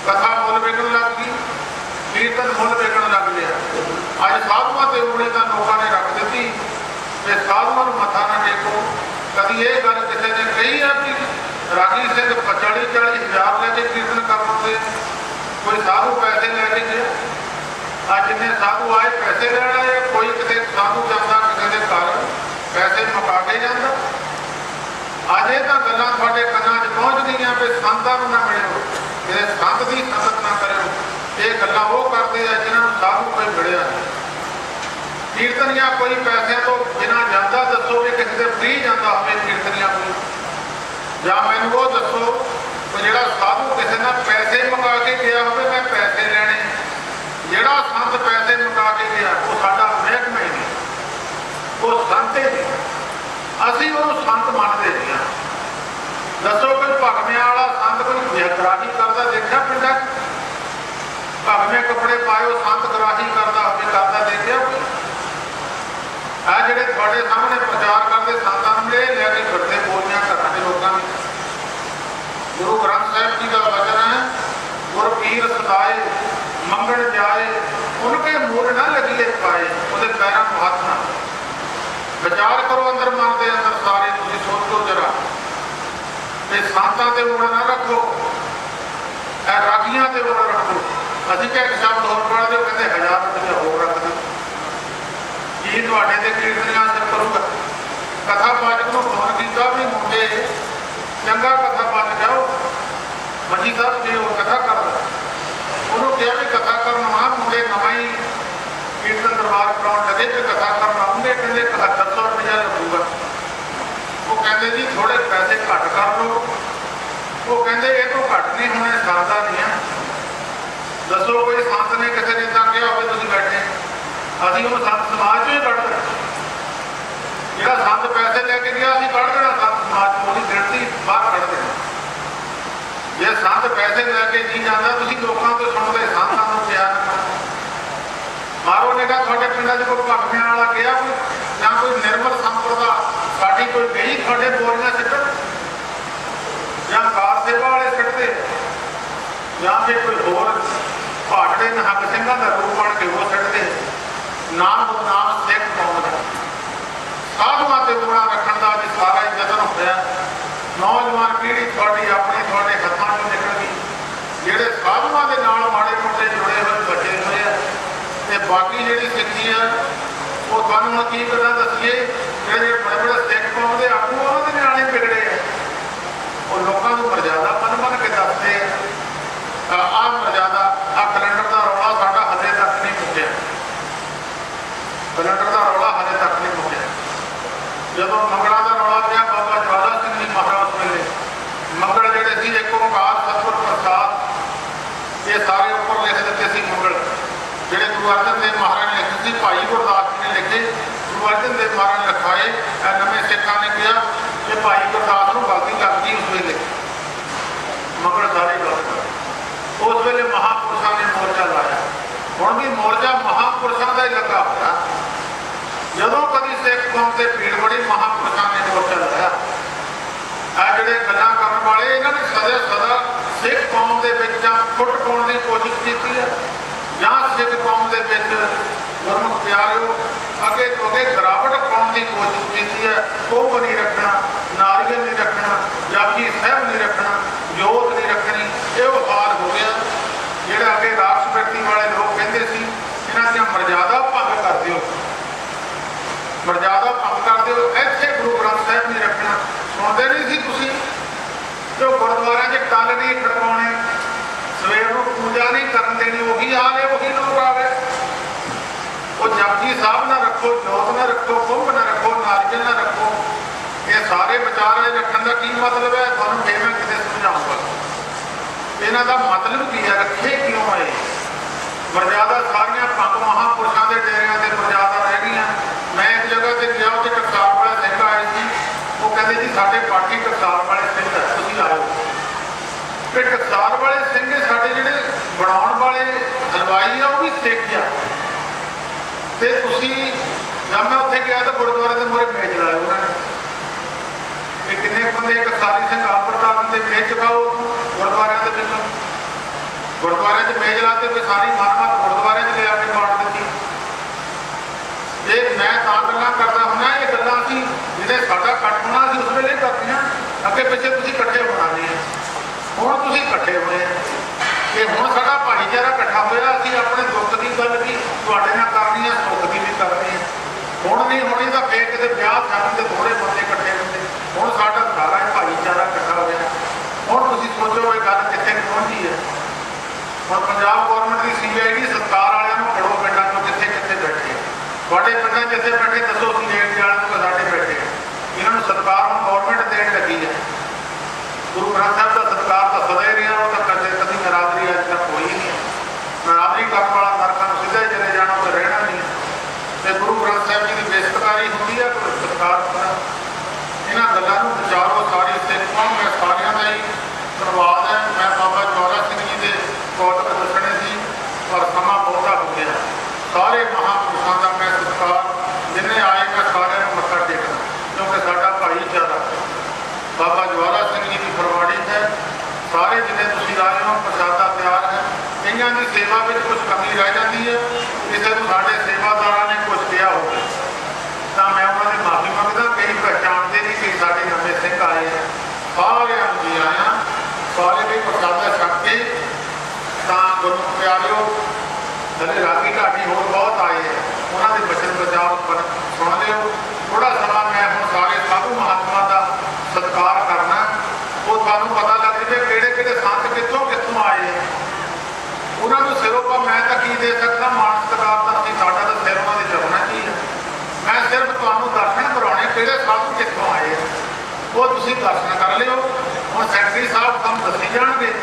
ਕਥਾ ਮੁੱਲ ਵਿਕਣ ਲੱਗ ਗਈ, ਕੀਰਤਨ ਮੁੱਲ ਵਿਕਣ ਲੱਗ ਗਿਆ। ਅੱਜ ਸਾਧੂਆਂ 'ਤੇ ਉਂਗਲੀ ਤਾਂ ਲੋਕਾਂ ਨੇ ਰੱਖ ਦਿੱਤੀ ਕਿ ਸਾਧੂਆਂ ਨੂੰ ਮੱਥਾ ਨਾ ਟੇਕੋ। ਕਦੀ ਇਹ ਗੱਲ ਕਿਸੇ ਨੇ ਕਹੀ ਹੈ ਕਿ ਰਾਗੀ ਸਿੰਘ 40-40 ਹਜ਼ਾਰ ਲੈ ਕੇ ਕੀਰਤਨ ਕਰਦੇ, ਕੋਈ ਸਾਧੂ ਪੈਸੇ ਲੈ ਕੇ ਗਿਆ? ਅੱਜ ਜਿੰਨੇ ਸਾਧੂ ਆਏ ਪੈਸੇ ਲੈਣ ਆਏ। ਕੋਈ ਕਿਤੇ ਸਾਧੂ ਜਾਂਦਾ ਕਿਸੇ ਦੇ ਘਰ ਪੈਸੇ ਮੁਕਾ ਕੇ ਜਾਂਦਾ। ਅੱਜ ਇਹ ਤਾਂ ਗੱਲਾਂ ਤੁਹਾਡੇ ਕੰਨਾਂ 'ਚ ਪਹੁੰਚ ਗਈਆਂ ਵੀ ਸੰਤਾਂ ਨੂੰ ਨਾ ਮਿਲਿਓ, ਕਿਸੇ ਸੰਤ ਦੀ ਸੰਗਤ ਨਾ ਕਰਿਓ। ਇਹ ਗੱਲਾਂ ਉਹ ਕਰਦੇ ਆ ਜਿਨ੍ਹਾਂ ਨੂੰ ਸਾਧੂ ਕੋਈ ਮਿਲਿਆ ਨਹੀਂ। ਕੀਰਤਨੀਆਂ ਕੋਈ ਪੈਸਿਆਂ ਤੋਂ ਬਿਨਾਂ ਜਾਂਦਾ? ਦੱਸੋ ਵੀ ਕਿਸੇ ਦੇ ਫ੍ਰੀ ਜਾਂਦਾ ਹੋਵੇ ਕੀਰਤਨੀਆਂ ਕੋਈ? ਜਾਂ ਮੈਨੂੰ ਉਹ ਦੱਸੋ ਜਿਹੜਾ ਸਾਧੂ ਕਿਸੇ ਨਾਲ ਪੈਸੇ ਮੁਕਾ ਕੇ ਗਿਆ ਹੋਵੇ, ਮੈਂ ਪੈਸੇ ਲੈਣੇ। ਜਿਹੜਾ ਸੰਤ ਪੈਸੇ ਮੁਕਾ ਕੇ ਗਿਆ ਉਹ ਸਾਡਾ ਮਹਿਕਮਾ ਹੀ ਨਹੀਂ, ਉਹ ਸੰਤ ਹੀ ਨਹੀਂ। ਅਸੀਂ ਉਹਨੂੰ ਸੰਤ ਮੰਨਦੇ ਨਹੀਂ ਹਾਂ। ਦੱਸੋ ਕੋਈ ਭਗਵਿਆਂ ਵਾਲਾ ਸੰਤ ਕੋਈ ਗਰਾਹੀ ਕਰਦਾ ਦੇਖਿਆ ਪਿੰਡਾਂ 'ਚ? ਭਗਵੇਂ ਕੱਪੜੇ ਪਾਇਓ ਸੰਤ ਗਰਾਹੀ ਕਰਦਾ ਹੋਵੇ, ਕਰਦਾ ਦੇਖਿਆ ਕੋਈ? ਆ ਜਿਹੜੇ ਤੁਹਾਡੇ ਸਾਹਮਣੇ ਪ੍ਰਚਾਰ ਕਰਦੇ ਸੰਤਾਂ ਨੂੰ ਇਹ ਲੈ ਕੇ ਫਿਰਦੇ ਬੋਲੀਆਂ ਘਰਾਂ ਦੇ ਲੋਕਾਂ ਵਿੱਚ। ਗੁਰੂ ਗ੍ਰੰਥ ਸਾਹਿਬ ਜੀ ਦਾ ਵਚਨ ਹੈ, ਗੁਰ ਪੀਰ ਸਦਾਏ ਮੰਗਣ ਜਾਏ, ਉਨਕੇ ਮੂਲ ਨਾ ਲੱਗੀਏ ਪਾਏ। ਉਹਦੇ ਪੈਰਾਂ ਨੂੰ ਹੱਥ ਨਾ ਵਿਚਾਰ ਕਰੋ ਅੰਦਰ ਮਨ ਦੇ ਅੰਦਰ ਸਾਰੇ। ਤੁਸੀਂ ਸੋਚੋ ਜਰਾ ਤੇ ਸੰਤਾਂ ਤੇ ਉਂਗਲ ਨਾ ਰੱਖੋ, ਇਹ ਰਾਗੀਆਂ ਤੇ ਉਂਗਲ ਰੱਖੋ। ਅਸੀਂ ਕਿਹਾ ਇੱਕ ਸ਼ਬਦ ਹੋਰ ਪੜ੍ਹਦੇ, ਉਹ ਕਹਿੰਦੇ 1000 ਰੁਪਏ ਹੋਰ ਰੱਖ ਦਿਓ। ਕੀ ਤੁਹਾਡੇ ਤੇ ਕੀਰਤਨੀਆਂ ਅਸਰ ਕਰੂਗਾ? ਕਥਾ ਪਾਠਕ ਨੂੰ ਫੋਨ ਕੀਤਾ ਵੀ ਮੁੰਡੇ ਚੰਗਾ ਕਥਾ ਪਾਠ ਜਾਓ, ਮੰਜੀ ਸਾਹਿਬ ਜੀ ਉਹ ਕਥਾ ਕਰਦਾ। ਉਹਨੂੰ ਕਿਹਾ ਵੀ ਕਥਾ ਕਰਨ ਆ ਮੁੰਡੇ ਨਵਾਂ ਹੀ ਕੀਰਤਨ ਦਰਬਾਰ ਕਰਾਉਣ ਲੱਗੇ ਤੇ ਕਥਾ ਕਰਨ ਆਉਂਗੇ, ਕਹਿੰਦੇ 7100 ਰੁਪਇਆ ਲੱਗੂਗਾ। ਉਹ ਕਹਿੰਦੇ ਜੀ ਥੋੜੇ ਪੈਸੇ ਘੱਟ ਕਰ ਲਓ। ਉਹ ਕਹਿੰਦੇ ਇਹ ਤੋਂ ਘੱਟ ਨਹੀਂ ਹੋਣੇ, ਸਰਦਾ ਨਹੀਂ ਆ। ਦੱਸੋ ਕੋਈ ਸੰਤ ਨੇ ਕਿਸੇ ਨੇ ਤਾਂ ਕਿਹਾ ਹੋਵੇ ਤੁਸੀਂ ਬੈਠੇ? ਅਸੀਂ ਉਹਨੂੰ ਸੰਤ ਸਮਾਜ 'ਚੋਂ ਹੀ ਕੱਢ ਦੇਣਾ। ਜਿਹੜਾ ਸੰਤ ਪੈਸੇ ਲੈ ਕੇ ਗਿਆ ਅਸੀਂ ਕੱਢ ਦੇਣਾ ਸੰਤ ਸਮਾਜ 'ਚੋਂ, ਉਹਦੀ ਗਿਣਤੀ ਬਾਹਰ ਕੱਢ ਦੇਣਾ। ਜੇ ਸੰਤ ਪੈਸੇ ਲੈ ਕੇ ਨਹੀਂ ਜਾਂਦਾ, ਤੁਸੀਂ ਲੋਕਾਂ ਤੋਂ ਸੁਣਦੇ ਸੰਤਾਂ ਨੂੰ ਪਿਆਰ ਮਾਰੋ ਨਿਗਾਹ। ਤੁਹਾਡੇ ਪਿੰਡਾਂ 'ਚ ਕੋਈ ਭਗਵਿਆਂ ਵਾਲਾ ਗਿਆ ਕੋਈ, ਜਾਂ ਕੋਈ ਨਿਰਮਲ ਸੰਪਰਦਾ ਸਾਡੀ ਕੋਈ ਗਈ ਤੁਹਾਡੇ ਬੋਰੀਆਂ ਸਿੱਟਣ, ਜਾਂ ਕਾਰ ਸੇਵਾ ਵਾਲੇ ਸਿੱਟਦੇ, ਜਾਂ ਫਿਰ ਕੋਈ ਹੋਰ ਭਾਟੜੇ ਨਿਹੰਗ ਸਿੰਘਾਂ ਦਾ ਰੂਪ ਬਣ ਕੇ ਉਹ ਸਿੱਟਦੇ। ਨਾਮ ਸਿੱਖ ਕੌਮ ਦਾ ਸਾਧੂਆਂ ਤੇ ਉਂਗਲਾਂ ਰੱਖਣ ਦਾ ਅੱਜ ਸਾਰਾ ਹੀ ਯਤਨ ਹੋਇਆ। ਨੌਜਵਾਨ ਪੀੜ੍ਹੀ ਤੁਹਾਡੀ ਆਪਣੀ ਤੁਹਾਡੇ ਹੱਥਾਂ 'ਚੋਂ ਨਿਕਲ ਗਈ। ਜਿਹੜੇ ਸਾਧੂਆਂ ਦੇ ਨਾਲ ਮਾੜੇ ਮੋਟੇ ਜੁੜੇ ਹੋਏ ਬਚੇ ਹੋਏ ਆ, ਤੇ ਬਾਕੀ ਜਿਹੜੀ ਸਿੱਖੀ ਆ ਉਹ ਤੁਹਾਨੂੰ ਹੁਣ ਕੀ ਗੱਲਾਂ ਦੱਸੀਏ। ਜਿਹੜੇ ਬੜੇ ਬੜੇ ਸਿੱਖ ਕੌਮ ਦੇ ਆਗੂ ਉਹਨਾਂ ਦੇ ਨਿਆਣੇ ਵਿਗੜੇ ਆ, ਉਹ ਲੋਕਾਂ ਨੂੰ ਮਰਜ਼ਾਦਾ ਮੰਨ ਕੇ ਦੱਸਦੇ ਆ। ਆਹ ਮਰਜ਼ਾਦਾ, ਆਹ ਕੈਲੰਡਰ ਦਾ ਰੌਲਾ ਸਾਡਾ ਹਜੇ ਤੱਕ ਨਹੀਂ ਮੁੱਕਿਆ। ਕੈਲੰਡਰ ਦਾ ਰੌਲਾ ਹਜੇ ਤੱਕ ਨਹੀਂ ਮੁੱਕਿਆ। ਜਦੋਂ ਮੰਗਲਾਂ ਦਾ ਰੌਲਾ ਪਿਆ, ਬਾਬਾ ਜਵਾਲਾ ਸਿੰਘ ਜੀ ਮਹਾਰਾਜ ਵੇਲੇ ਮੰਗਲ ਜਿਹੜੇ ਸੀ ਇੱਕ ਓਂਕਾਰ ਸਤਿਗੁਰ ਪ੍ਰਸਾਦ, ਇਹ ਸਾਰੇ ਉੱਪਰ ਲਿਖ ਦਿੱਤੇ ਸੀ ਮੰਗਲ। ਜਿਹੜੇ ਗੁਰੂ ਅਰਜਨ ਦੇਵ ਮਹਾਰਾਜ ਨੇ ਲਿਖੇ ਸੀ, ਭਾਈ ਗੁਰਦਾਸ ਜੀ ਨੇ ਲਿਖੇ, ਗੁਰੂ ਅਰਜਨ ਦੇਵ ਮਹਾਰਾਜ ਨੇ ਲਿਖਾਏ। ਨਵੇਂ ਸਿੱਖਾਂ ਨੇ ਕਿਹਾ कि भाई गुरदास को गलती लग गई उस वेले मगर सारे गलत उस वेले महापुरुषों ने मोर्चा लाया हुण भी मोर्चा महापुरुषों का ही लगा होया जदों कभी सिख कौम से भीड़ बड़ी महापुरुषों ने मोर्चा लाया आ जिहड़े गल्लां करन वाले इन्हां ने सदा सिख कौम के फुट पाउण की कोशिश की है ਜਾਂ सिख कौम के गुरमुख प्यारिओ अगे तो अगे गिरावट पाने की कोशिश की है कुंभ नहीं रखना नारियल नहीं रखना जापी साहब नहीं रखना जोत नहीं रखनी ये हाल हो गया जोड़ा अगे राष्ट्रपति वाले लोग कहते सी इन्हां दी मर्यादा भंग कर दिओ मर्यादा भंग कर दिओ इत्थे गुरु ग्रंथ साहब नहीं रखना सुनते नहीं सी तुसीं जो गुरुद्वारे च टल नहीं खड़काने सवेर को पूजा नहीं करन देनी वही आ गए वही लोग आ गए वो जपजी साहब ना रखो जोत ना रखो कुंभ ना रखो नारियल ना रखो ये सारे विचार रखने का की मतलब है तुहानूं फिर मैं किते समझाऊंगा इन्हां दा मतलब की है रखे क्यों है मर्यादा सारियां पंग महापुरुषों के डेरियां से मर्यादा रह गई मैं एक जगह से गया उत्थे टकसाल वाले सिंह आए थे वो कहते जी साडे पार्टी टकसाल वाले सिंह है तुसीं आओ कि टकसाल वाले सिंह साडे जिहड़े बनाउण वाले हलवाई आ वो भी सिख आ ते तुसीं जब मैं उत्थे गया तो गुरुद्वारे के मोहरे मेज लाए उन्होंने कि किन्ने बंदे एक सारी सिंह आप प्रताप के मेज चुकाओ गुरुद्वारे के विचों गुरुद्वारे च मेज लाते भी सारी मानवत गुरुद्वारे च ले आके बांट दी ये मैं तां गल्लां करदा हुंदा ये गल्लां असीं जिहड़े साडा इकट्ठ होना असीं उस वेले करदे हां अगे पिछे तुसीं इकट्ठे होना नहीं हुण तुसीं इकट्ठे होए कि हुण साडा भाईचारा इकट्ठा होया असीं अपने दुख की गल भी तुहाडे नाल करनी है सुख की भी करनी है हुण नहीं होनी तां फिर किते ब्याह शादी ते थोड़े बंदे इकट्ठे होंदे हुण साडा सारा भाईचारा इकट्ठा होया हुण तुसीं सोचो ये गल कित्थे पहुंची है हुण पंजाब गौरमेंट की CID सरकार वालियां नूं फड़ो पिंडां चों कित्थे कित्थे बैठे तुहाडे पिंडां जिथे बैठे दसो CID वालियां नूं साडे बैठे इन्हां नूं सरकार हुण गौरमेंट देण लगी है गुरु ग्रंथ साहब का सत्कार तो सदा ही रहा तो कदे कभी नाराजगी अज तक हुई नहीं नाराजगी करने वाला नरकां नूं सीधा ही चले जाना तो रहना नहीं तो गुरु ग्रंथ साहब जी की बेइज्जतकारी होती है कोई सत्कार करा इन्हां गल्लां नूं विचारो सारी सिख कौम मैं सारियां दा ही धन्नवाद है मैं बाबा ज्वाला सिंह जी के कौतक दसने सी पर समा बहुता हो गया सारे महापुरुषों का मैं सत्कार जिन्हें आए मैं सारे मत्था टेकना क्योंकि साडा भाईचारा बाबा ज्वाला सिंह जी की फरमाड़ी है सारे जिन्हें तुसीं आए हो प्रसादा तैयार है कईयां की सेवा में कुछ कमी रह जाती है किसी को साढ़े सेवादार ने कुछ किया हो तो मैं उन्होंने माफ़ी मंगदा कई पहचानते नहीं कई साढ़े नवे सिंह आए हैं सारे जी आया सारे भी प्रसादा छक के गुरु प्यारिओ हले रागी ढाडी होर बहुत आए हैं उन्होंने बचन बचाव सुन लिओ थोड़ा समा मैं हम सारे साधु महात्मा का सत्कार करना वो थानू पता लग जाए किहड़े किहड़े संत कितों कितों आए हैं उन्होंने सिरों पर मैं तो की दे सकता मान सत्कार तो असीं साडा तो सिर उन्होंने चढ़ना ही है मैं सिर्फ तुहानू दर्शन कराने किहड़े साधु कितों आए हैं वो तुसीं दर्शन कर लिओ हुण सैकटरी साहब तुहानू दसी जाणगे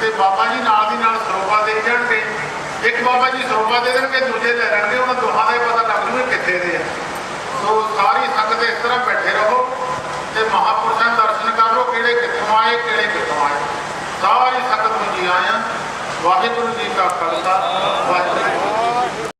ते बाबा जी नाल दी नाल सरोपा दे जाणगे एक बाबा जी सरोपा दे देणगे दूजे ले लैणगे उन्हां दोहां दा पता लग जूगा कित्थे दे तो सारी संगत इस तरह बैठे रहो ते महापुरुषों दर्शन कर लो किहड़े कित्थों आए किहड़े कित्थों आए सारी संगत नूं जी आया वाहिगुरू जी का खालसा वाहिगुरू